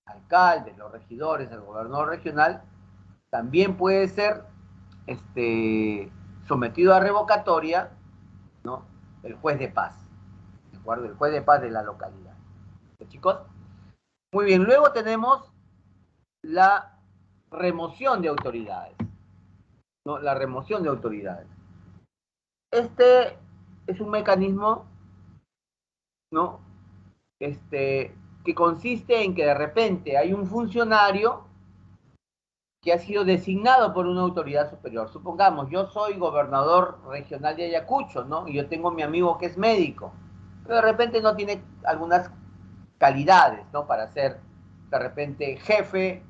alcaldes, los regidores, el gobernador regional, también puede ser sometido a revocatoria, ¿no? El juez de paz, ¿de acuerdo? El juez de paz de la localidad. ¿Sí, chicos? Muy bien, luego tenemos la remoción de autoridades, ¿no? La remoción de autoridades. Este es un mecanismo, ¿no? Que consiste en que de repente hay un funcionario que ha sido designado por una autoridad superior. Supongamos, yo soy gobernador regional de Ayacucho, ¿no? Y yo tengo mi amigo que es médico, pero de repente no tiene algunas calidades, ¿no? Para ser, de repente, jefe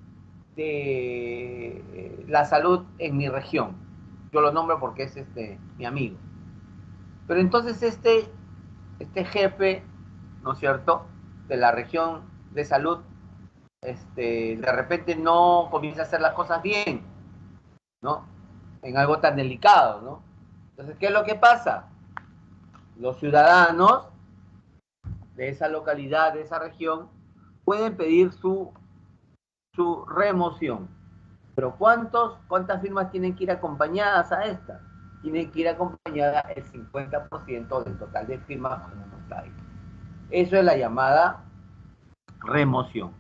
de la salud en mi región. Yo lo nombro porque es mi amigo. Pero entonces este jefe, ¿no es cierto?, de la región de salud, de repente no comienza a hacer las cosas bien, ¿no? En algo tan delicado, ¿no? Entonces, ¿qué es lo que pasa? Los ciudadanos de esa localidad, de esa región, pueden pedir su remoción. Pero ¿cuántas firmas tienen que ir acompañadas a esta? Tienen que ir acompañada el 50% del total de firmas como no está ahí. Eso es la llamada remoción.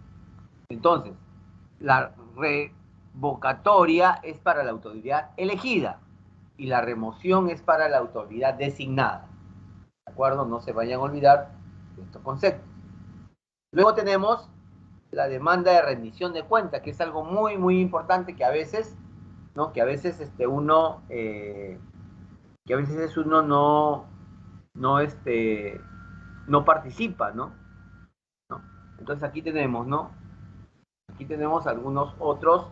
Entonces, la revocatoria es para la autoridad elegida y la remoción es para la autoridad designada. ¿De acuerdo? No se vayan a olvidar de estos conceptos. Luego tenemos la demanda de rendición de cuentas, que es algo muy, muy importante que a veces, ¿no? Que a veces uno no participa, ¿no? Entonces aquí tenemos, ¿no? Aquí tenemos algunos otros,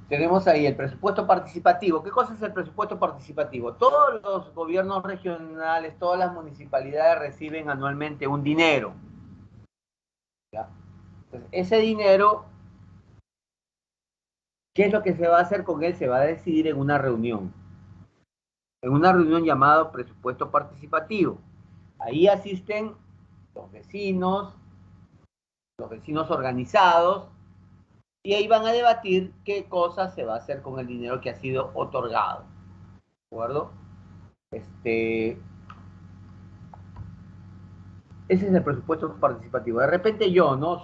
tenemos ahí el presupuesto participativo. ¿Qué cosa es el presupuesto participativo? Todos los gobiernos regionales, todas las municipalidades reciben anualmente un dinero, ¿ya? Entonces, ese dinero, ¿qué es lo que se va a hacer con él? Se va a decidir en una reunión llamada presupuesto participativo. Ahí asisten los vecinos organizados, y ahí van a debatir qué cosa se va a hacer con el dinero que ha sido otorgado. ¿De acuerdo? Ese es el presupuesto participativo. De repente yo, ¿no? No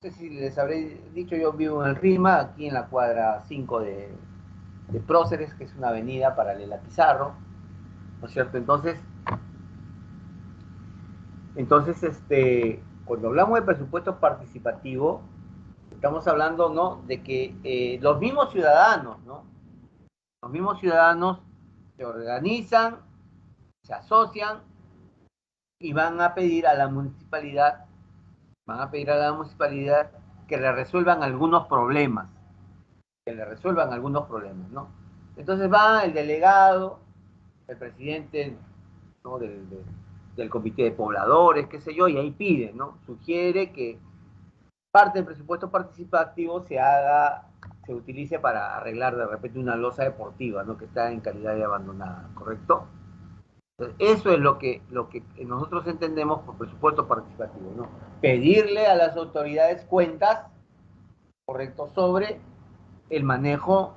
sé si les habré dicho, yo vivo en el RIMA, aquí en la cuadra 5 de Próceres, que es una avenida paralela a Pizarro, ¿no es cierto? Entonces, cuando hablamos de presupuesto participativo, estamos hablando, ¿no?, de que los mismos ciudadanos, ¿no? Los mismos ciudadanos se organizan, se asocian y van a pedir a la municipalidad que le resuelvan algunos problemas, ¿no? Entonces va el delegado, el presidente, ¿no?, del comité de pobladores, qué sé yo, y ahí pide, ¿no? Sugiere que parte del presupuesto participativo se utilice para arreglar de repente una losa deportiva, ¿no?, que está en calidad de abandonada, ¿correcto? Entonces, eso es lo que nosotros entendemos por presupuesto participativo, ¿no? Pedirle a las autoridades cuentas, ¿correcto?, sobre el manejo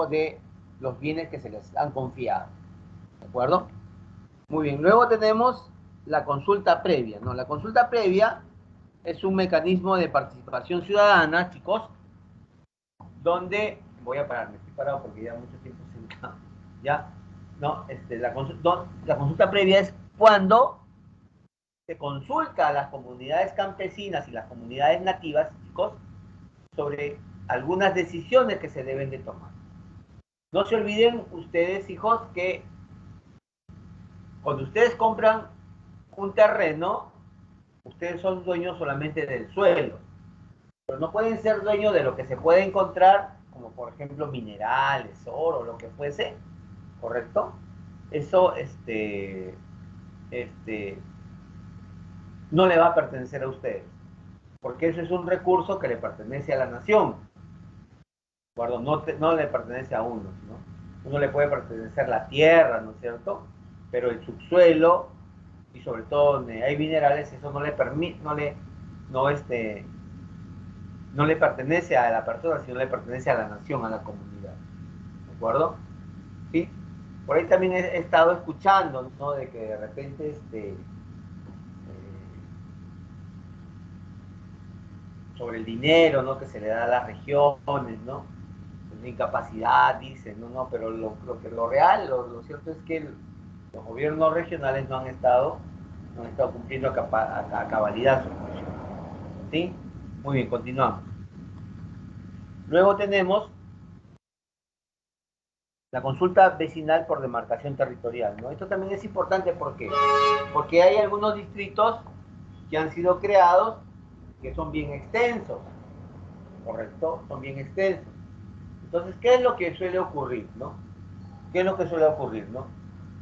de los bienes que se les han confiado, ¿de acuerdo? Muy bien, luego tenemos la consulta previa, ¿no? La consulta previa es un mecanismo de participación ciudadana, chicos, donde, voy a pararme, estoy parado porque ya mucho tiempo sentado, ¿ya? No, la consulta previa es cuando se consulta a las comunidades campesinas y las comunidades nativas, chicos, sobre algunas decisiones que se deben de tomar. No se olviden ustedes, hijos, que cuando ustedes compran un terreno, ustedes son dueños solamente del suelo, pero no pueden ser dueños de lo que se puede encontrar, como por ejemplo minerales, oro, lo que fuese, ¿correcto? Eso, no le va a pertenecer a ustedes. porque eso es un recurso que le pertenece a la nación. ¿De acuerdo? No le pertenece a uno, ¿no? Uno le puede pertenecer la tierra, ¿no es cierto? Pero el subsuelo, y sobre todo donde hay minerales, eso no le permite, no le pertenece a la persona, sino le pertenece a la nación, a la comunidad. ¿De acuerdo? ¿Sí? Por ahí también he estado escuchando, ¿no? De que de repente sobre el dinero, ¿no? Que se le da a las regiones, ¿no? La incapacidad, dicen, no, pero lo real, lo cierto es que los gobiernos regionales no han estado cumpliendo a cabalidad su función. ¿Sí? Muy bien, continuamos. Luego tenemos la consulta vecinal por demarcación territorial, ¿no? Esto también es importante, ¿por qué? Porque hay algunos distritos que han sido creados que son bien extensos, ¿correcto? Son bien extensos. Entonces, ¿qué es lo que suele ocurrir, no? ¿Qué es lo que suele ocurrir, no?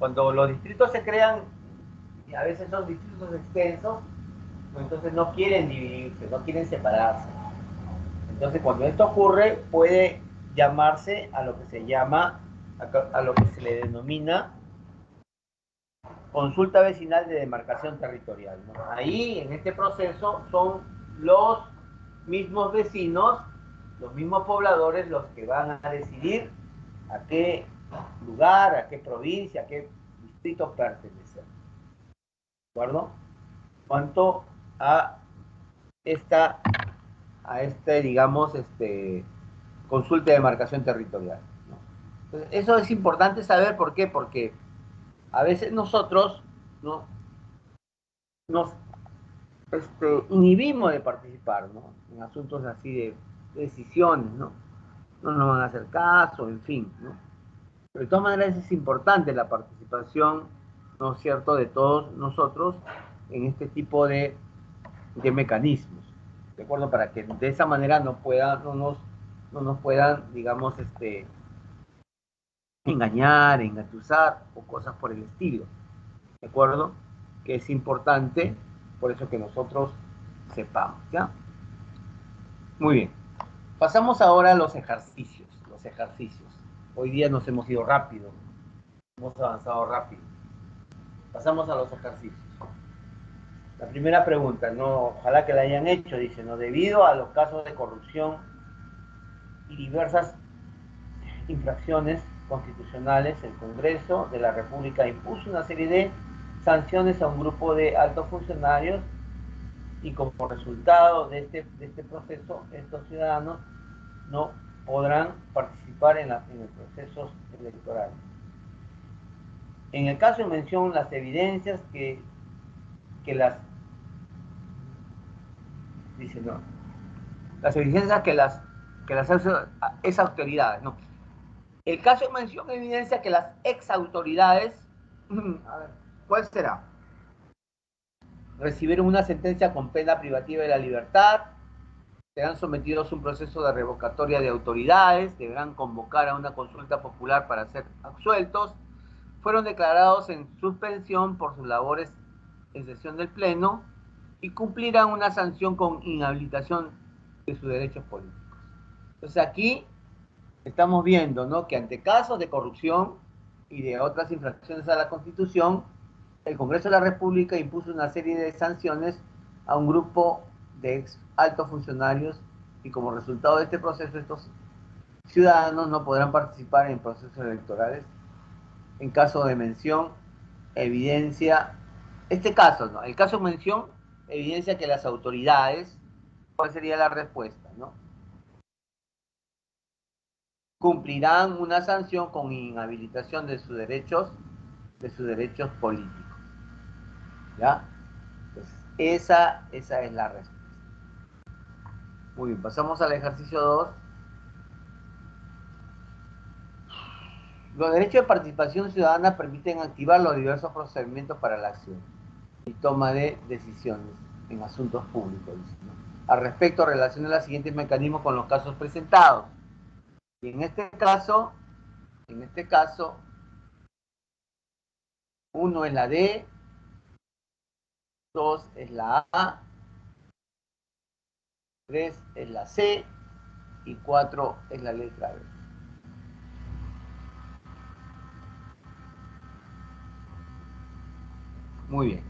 Cuando los distritos se crean, y a veces son distritos extensos, entonces no quieren dividirse, no quieren separarse. Entonces, cuando esto ocurre, puede llamarse a lo que se llama, a lo que se le denomina consulta vecinal de demarcación territorial, ¿no? Ahí, en este proceso, son los mismos vecinos, los mismos pobladores los que van a decidir a qué lugar, a qué provincia, a qué distrito pertenecer. ¿De acuerdo? Cuanto a digamos, consulta de demarcación territorial, ¿no? Entonces, eso es importante saber, ¿por qué? Porque a veces nosotros, ¿no? nos inhibimos de participar, ¿no? En asuntos así de decisiones, ¿no? No nos van a hacer caso, en fin, ¿no? Pero de todas maneras es importante la participación, ¿no es cierto?, de todos nosotros en este tipo de mecanismos, ¿de acuerdo? Para que de esa manera no nos puedan, digamos, engañar, engatusar o cosas por el estilo, ¿de acuerdo? Que es importante, por eso que nosotros sepamos, ¿ya? Muy bien. Pasamos ahora a los ejercicios, Hoy día nos hemos ido rápido, hemos avanzado rápido. Pasamos a los ejercicios. La primera pregunta, no, ojalá que la hayan hecho, dice, ¿no? Debido a los casos de corrupción y diversas infracciones constitucionales, el Congreso de la República impuso una serie de sanciones a un grupo de altos funcionarios y como resultado de este proceso, estos ciudadanos no podrán participar en los procesos electorales. En el caso en mención, las evidencias que dice, no, las evidencias que las ex autoridades, no. El caso en mención evidencia que las ex autoridades, a ver, ¿cuál será? Recibieron una sentencia con pena privativa de la libertad, serán sometidos a un proceso de revocatoria de autoridades, deberán convocar a una consulta popular para ser absueltos, fueron declarados en suspensión por sus labores en sesión del Pleno y cumplirán una sanción con inhabilitación de sus derechos políticos. Entonces aquí estamos viendo, ¿no?, que ante casos de corrupción y de otras infracciones a la Constitución, el Congreso de la República impuso una serie de sanciones a un grupo de ex altos funcionarios y como resultado de este proceso estos ciudadanos no podrán participar en procesos electorales. En caso de mención, evidencia, este caso, ¿no? El caso de mención evidencia que las autoridades, ¿cuál sería la respuesta, no? Cumplirán una sanción con inhabilitación de sus derechos políticos. ¿Ya? Entonces, esa es la respuesta. Muy bien, pasamos al ejercicio 2. Los derechos de participación ciudadana permiten activar los diversos procedimientos para la acción y toma de decisiones en asuntos públicos, ¿no? Al respecto, relaciona los siguientes mecanismos con los casos presentados. Y en este caso, uno es la D, 2 es la A, 3 es la C y 4 es la letra B. Muy bien.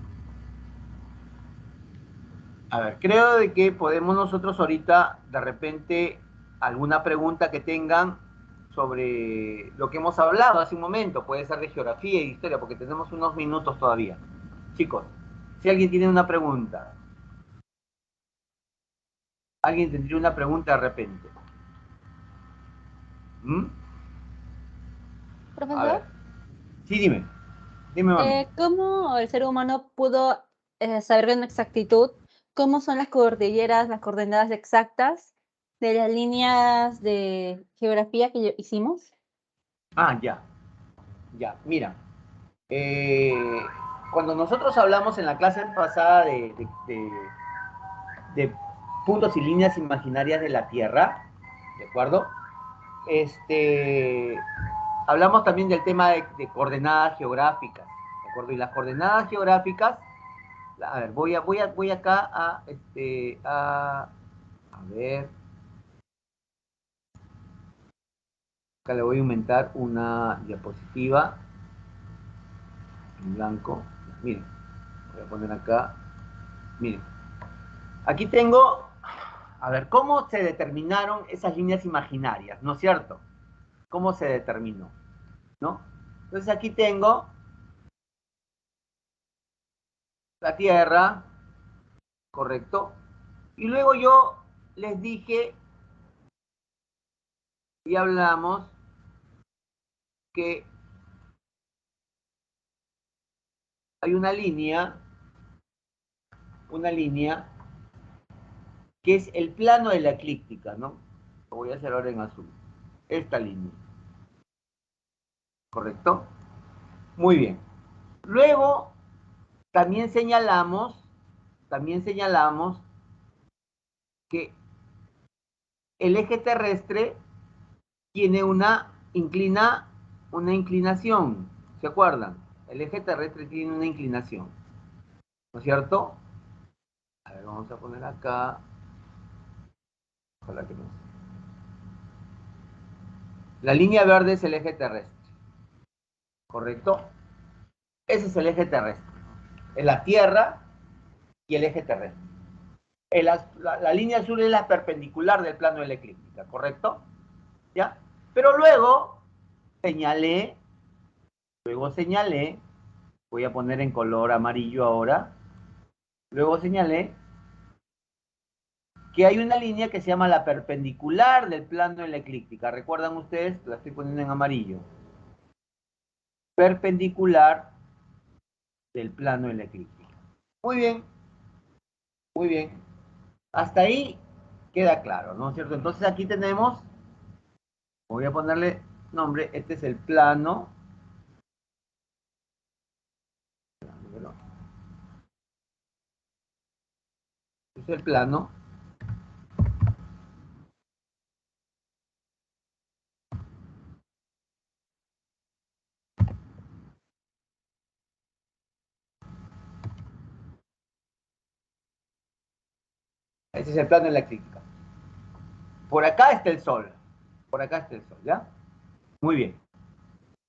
A ver, creo de que podemos nosotros ahorita, de repente, alguna pregunta que tengan sobre lo que hemos hablado hace un momento, puede ser de geografía y de historia, porque tenemos unos minutos todavía. Chicos, si alguien tiene una pregunta, alguien tendría una pregunta de repente. ¿Mm? A ver. Profesor, Sí, dime. Dime, mami. ¿cómo el ser humano pudo saber con exactitud cómo son las cordilleras, las coordenadas exactas de las líneas de geografía que hicimos? Ah, ya. Ya, mira. Cuando nosotros hablamos en la clase pasada de puntos y líneas imaginarias de la Tierra, ¿de acuerdo? Hablamos también del tema de coordenadas geográficas, ¿de acuerdo? Y las coordenadas geográficas, a ver, voy acá a ver, acá le voy a aumentar una diapositiva en blanco. Miren, voy a poner acá, miren, aquí tengo, a ver, ¿cómo se determinaron esas líneas imaginarias? ¿No es cierto? ¿Cómo se determinó? ¿No? Entonces aquí tengo la Tierra, ¿correcto? Y luego yo les dije y hablamos que hay una línea que es el plano de la eclíptica, ¿no? Lo voy a hacer ahora en azul. Esta línea, ¿correcto? Muy bien. Luego también señalamos que el eje terrestre tiene una inclinación, ¿se acuerdan? El eje terrestre tiene una inclinación, ¿no es cierto? A ver, vamos a poner acá. Ojalá que no. La línea verde es el eje terrestre, ¿correcto? Ese es el eje terrestre. Es la Tierra y el eje terrestre. La línea azul es la perpendicular del plano de la eclíptica, ¿correcto? ¿Ya? Pero luego señalé, voy a poner en color amarillo ahora, luego señalé que hay una línea que se llama la perpendicular del plano de la eclíptica. ¿Recuerdan ustedes? La estoy poniendo en amarillo. Perpendicular del plano de la eclíptica. Muy bien, muy bien. Hasta ahí queda claro, ¿no es cierto? Entonces aquí tenemos, voy a ponerle nombre, este es el plano. Este es el plano. Este es el plano de la eclíptica. Por acá está el Sol. Por acá está el Sol, ¿ya? Muy bien.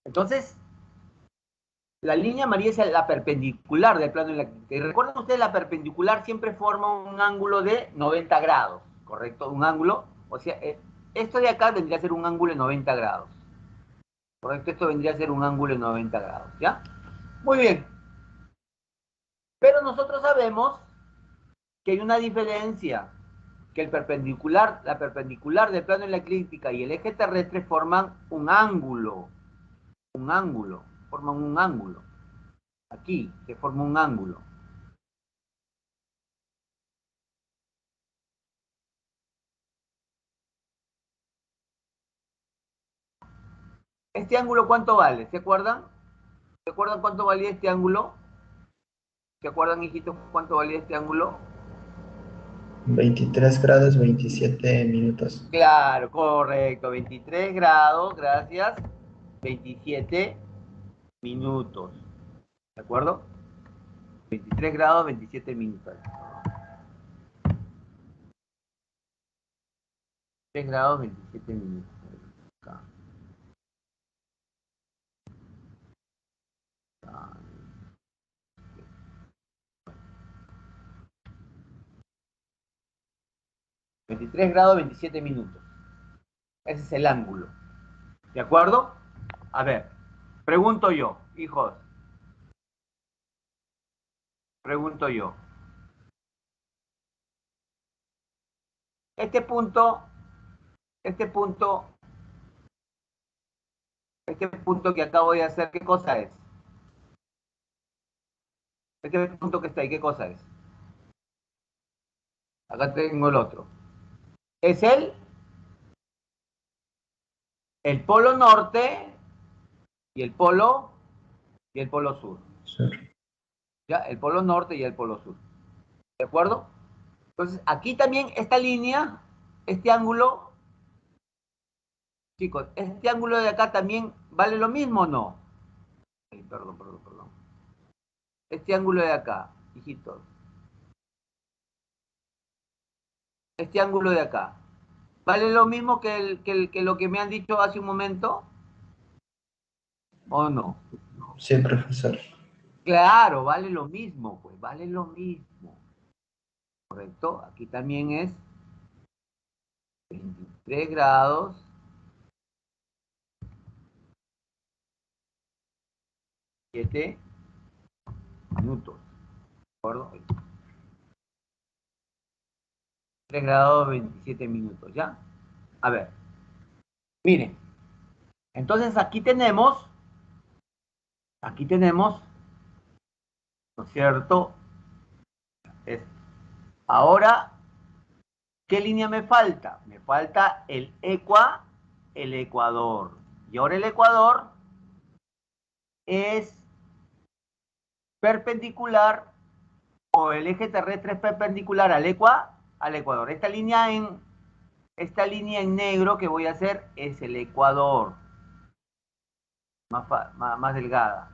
Entonces, la línea amarilla es la perpendicular del plano de la eclíptica. Y recuerden ustedes, la perpendicular siempre forma un ángulo de 90 grados, ¿correcto? Un ángulo, o sea, esto de acá vendría a ser un ángulo de 90 grados. ¿Correcto? Esto vendría a ser un ángulo de 90 grados, ¿ya? Muy bien. Pero nosotros sabemos que hay una diferencia, que la perpendicular del plano de la eclíptica y el eje terrestre forman forman un ángulo. Aquí se forma un ángulo. ¿Este ángulo cuánto vale? ¿Se acuerdan? ¿Se acuerdan cuánto valía este ángulo? ¿Se acuerdan, hijitos, cuánto valía este ángulo? 23 grados 27 minutos. Claro, correcto. 23 grados, gracias. 27 minutos. ¿De acuerdo? 23 grados, 27 minutos. 3 grados 27 minutos. Acá. Acá. 23 grados 27 minutos. Ese es el ángulo. ¿De acuerdo? A ver, pregunto yo, hijos. Pregunto yo. Este punto que acabo de hacer, ¿qué cosa es? Este punto que está ahí, ¿qué cosa es? Acá tengo el otro. Es el polo norte y el polo sur. Sur. ¿Ya? El polo norte y el polo sur. ¿De acuerdo? Entonces, aquí también esta línea, este ángulo, chicos, este ángulo de acá también vale lo mismo o no. Ay, perdón. Este ángulo de acá, hijitos. Este ángulo de acá. ¿Vale lo mismo que lo que me han dicho hace un momento? ¿O no? Sí, profesor. Claro, vale lo mismo, pues, vale lo mismo. ¿Correcto? Aquí también es 23 grados 7 minutos. ¿De acuerdo? 3 grados 27 minutos, ¿ya? A ver. Miren. Entonces aquí tenemos, ¿no es cierto? Ahora, ¿qué línea me falta? Me falta el ecuador. Y ahora el ecuador es perpendicular, o el eje terrestre es perpendicular al ecuador. Esta línea en negro que voy a hacer es el ecuador. Más delgada.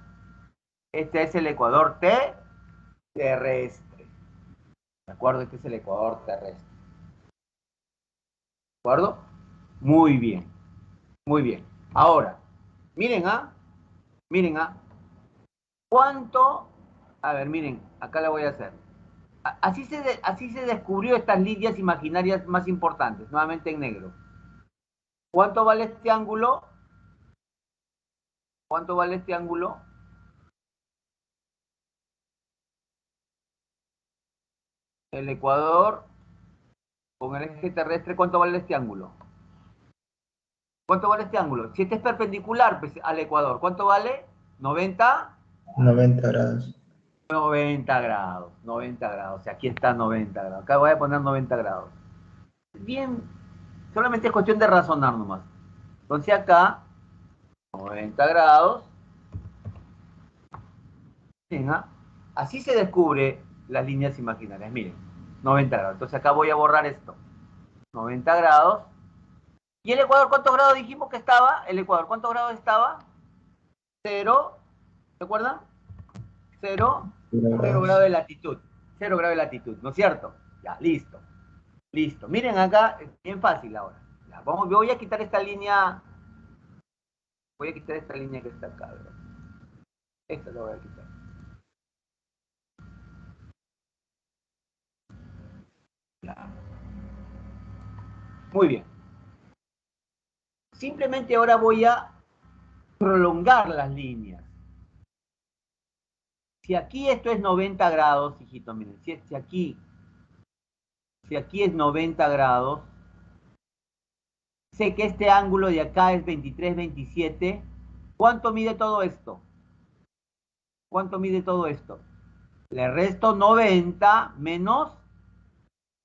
Este es el ecuador terrestre. ¿De acuerdo? Este es el ecuador terrestre. ¿De acuerdo? Muy bien. Muy bien. Ahora, miren, ¿cuánto? A ver, miren, acá la voy a hacer. Así se descubrió estas líneas imaginarias más importantes, nuevamente en negro. ¿Cuánto vale este ángulo? ¿Cuánto vale este ángulo? El ecuador con el eje terrestre, ¿cuánto vale este ángulo? ¿Cuánto vale este ángulo? Si este es perpendicular pues, al ecuador, ¿cuánto vale? 90 90 grados. 90 grados. 90 grados. O sea, aquí está 90 grados. Acá voy a poner 90 grados. Bien, solamente es cuestión de razonar nomás. Entonces acá, 90 grados. Miren, ¿ah? Así se descubre las líneas imaginarias. Miren, 90 grados. Entonces acá voy a borrar esto. 90 grados. ¿Y el ecuador cuántos grados dijimos que estaba? El ecuador, ¿cuántos grados estaba? 0. ¿Se acuerdan? 0 grado de latitud. 0 grado de latitud, ¿no es cierto? Ya, listo. Listo. Miren acá, es bien fácil ahora. Ya, voy a quitar esta línea. Voy a quitar esta línea que está acá. ¿Verdad? Esta la voy a quitar. Ya. Muy bien. Simplemente ahora voy a prolongar las líneas. Si aquí esto es 90 grados, hijito, miren, si aquí es 90 grados, sé que este ángulo de acá es 23, 27. ¿Cuánto mide todo esto? ¿Cuánto mide todo esto? Le resto 90 menos,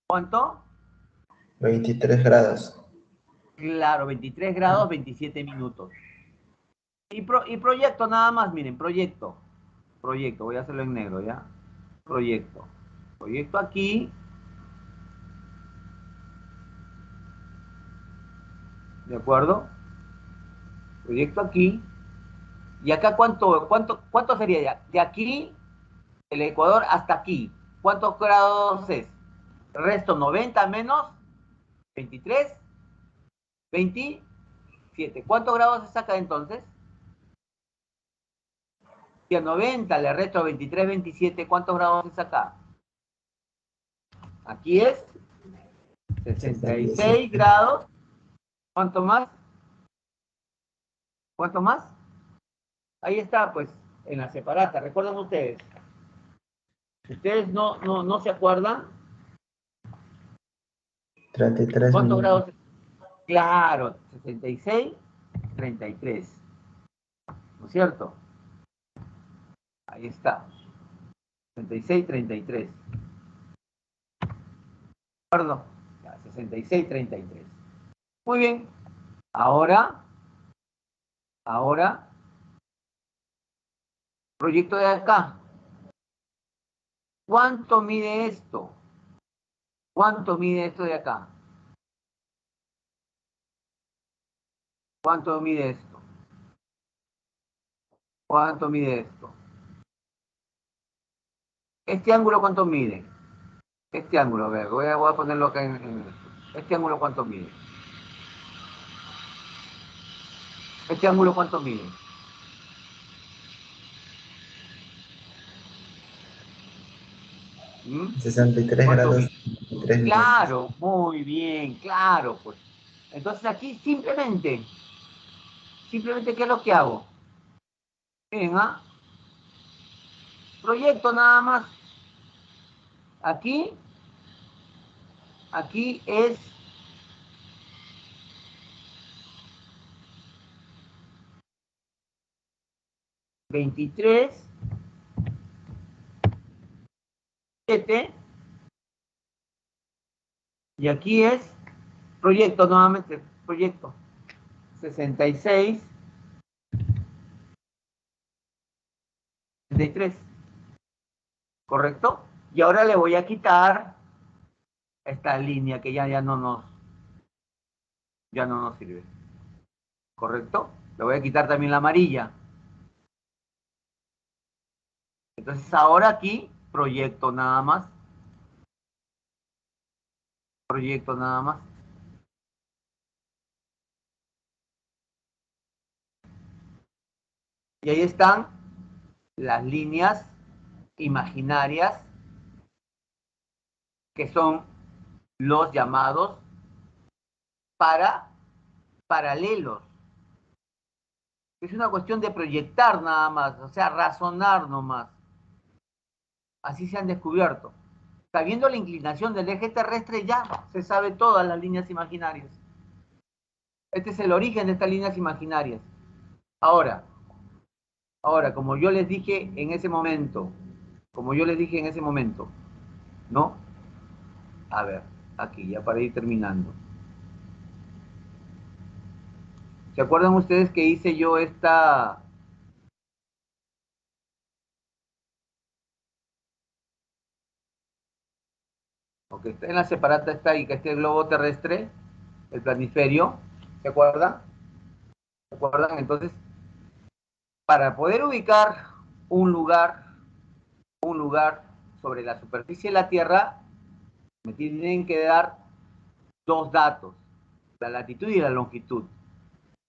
¿cuánto? 23 grados. Claro, 23 grados, 27 minutos. Y proyecto nada más, miren, proyecto, voy a hacerlo en negro, ¿ya? Proyecto aquí. ¿De acuerdo? Proyecto aquí. ¿Y acá cuánto sería ya? De aquí, el ecuador hasta aquí. ¿Cuántos grados es? Resto 90 menos 23. 27. ¿Cuántos grados se saca entonces? Si a 90 le resto 23, 27, ¿cuántos grados se saca? Aquí es 66 grados. ¿Cuánto más? ¿Cuánto más? Ahí está, pues, en la separata. ¿Recuerdan ustedes? Si ustedes no se acuerdan, 33 ¿cuántos minutos. grados? Claro, 66, 33. ¿No es cierto? Ahí está. 66, 33. ¿De acuerdo? 66, 33. Muy bien. Ahora, proyecto de acá. ¿Cuánto mide esto? ¿Cuánto mide esto de acá? ¿Cuánto mide esto? ¿Cuánto mide esto? ¿Este ángulo cuánto mide? Este ángulo, a ver, voy a ponerlo acá en este ángulo cuánto mide. ¿Este ángulo cuánto mide? ¿Mm? 63 ¿Cuánto grados, mide? 23 minutos. Claro, muy bien, claro, pues. Entonces aquí simplemente, ¿qué es lo que hago? Miren, ¿ah? Proyecto nada más. Aquí es 23, 7, y aquí es proyecto nuevamente, proyecto 66, 63, ¿correcto? Y ahora le voy a quitar esta línea que ya no nos sirve, ¿correcto? Le voy a quitar también la amarilla. Entonces ahora aquí proyecto nada más. Proyecto nada más. Y ahí están las líneas imaginarias que son los llamados paralelos. Es una cuestión de proyectar nada más, o sea, razonar nomás. Así se han descubierto. Sabiendo la inclinación del eje terrestre ya se sabe todas las líneas imaginarias. Este es el origen de estas líneas imaginarias. Ahora, como yo les dije en ese momento, ¿no? A ver, aquí, ya para ir terminando. ¿Se acuerdan ustedes que hice yo esta... Ok, está en la separata, está ahí, que este globo terrestre, el planisferio, ¿se acuerdan? ¿Se acuerdan? Entonces, para poder ubicar un lugar sobre la superficie de la Tierra, me tienen que dar dos datos, la latitud y la longitud.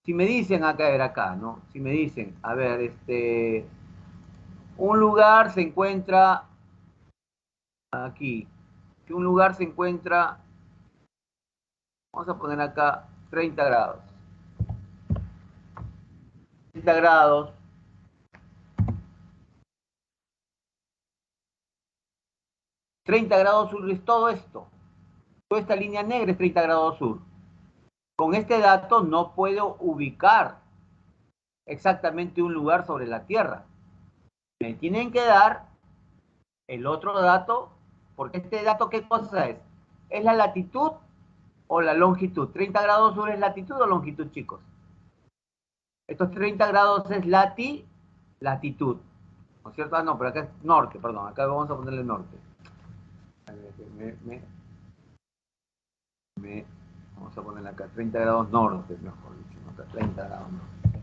Si me dicen acá, ¿no? Si me dicen, a ver, un lugar se encuentra aquí, que un lugar se encuentra, vamos a poner acá 30 grados. 30 grados. 30 grados sur es todo esto. Toda esta línea negra es 30 grados sur. Con este dato no puedo ubicar exactamente un lugar sobre la Tierra. Me tienen que dar el otro dato, porque este dato, ¿qué cosa es? ¿Es la latitud o la longitud? 30 grados sur es latitud o longitud, chicos. Estos 30 grados es latitud. ¿No es cierto? Ah, no, pero acá es norte, perdón. Acá vamos a ponerle norte. Vamos a ponerle acá 30 grados norte, mejor dicho. Acá 30 grados norte.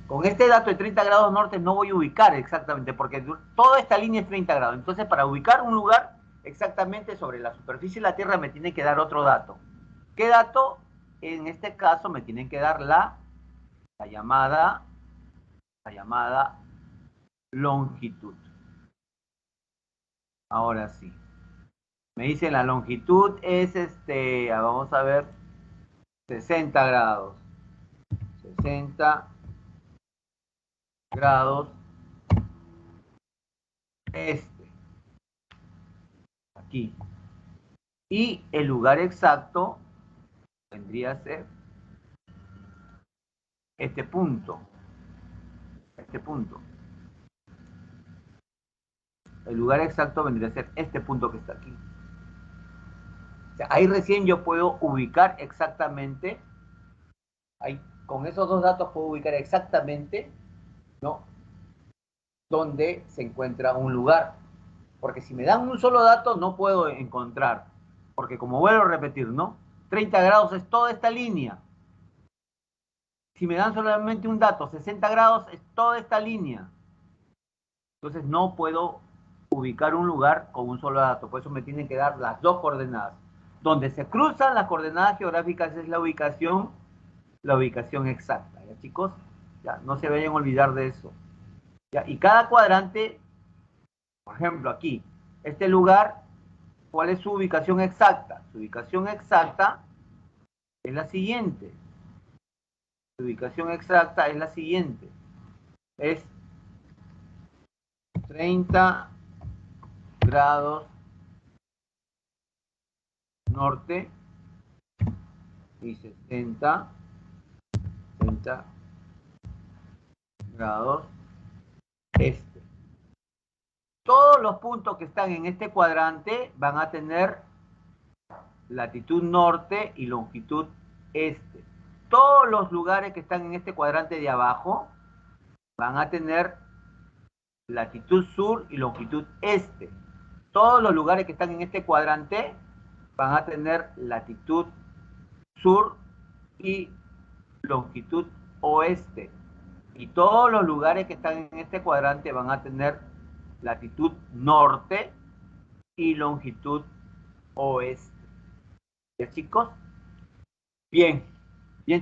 Con este dato de 30 grados norte no voy a ubicar exactamente, porque toda esta línea es 30 grados. Entonces, para ubicar un lugar, exactamente sobre la superficie de la Tierra, me tiene que dar otro dato. ¿Qué dato? En este caso me tienen que dar la llamada longitud. Ahora sí. Me dice la longitud es vamos a ver, 60 grados. 60 grados aquí. Y el lugar exacto vendría a ser este punto. El lugar exacto vendría a ser este punto que está aquí. O sea, ahí recién yo puedo ubicar exactamente, ahí, con esos dos datos puedo ubicar exactamente, ¿no?, dónde se encuentra un lugar. Porque si me dan un solo dato no puedo encontrar. Porque como vuelvo a repetir, ¿no? 30 grados es toda esta línea. Si me dan solamente un dato, 60 grados es toda esta línea. Entonces no puedo ubicar un lugar con un solo dato. Por eso me tienen que dar las dos coordenadas. Donde se cruzan las coordenadas geográficas es la ubicación exacta. ¿Ya, chicos? Ya, no se vayan a olvidar de eso. ¿Ya? Y cada cuadrante, por ejemplo, aquí, este lugar, ¿cuál es su ubicación exacta? Su ubicación exacta es la siguiente. Su ubicación exacta es la siguiente. Es 30 grados norte y 60 grados este. Todos los puntos que están en este cuadrante van a tener latitud norte y longitud este. Todos los lugares que están en este cuadrante de abajo van a tener latitud sur y longitud este. Todos los lugares que están en este cuadrante van a tener latitud sur y longitud oeste. Y todos los lugares que están en este cuadrante van a tener latitud norte y longitud oeste. ¿Ya, chicos? Bien,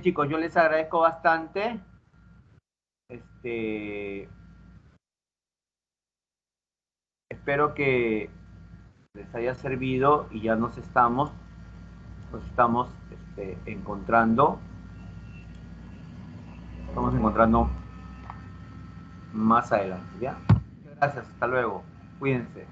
chicos, yo les agradezco bastante. Espero que les haya servido y ya nos estamos encontrando. Estamos encontrando más adelante, ¿ya? Muchas gracias, hasta luego. Cuídense.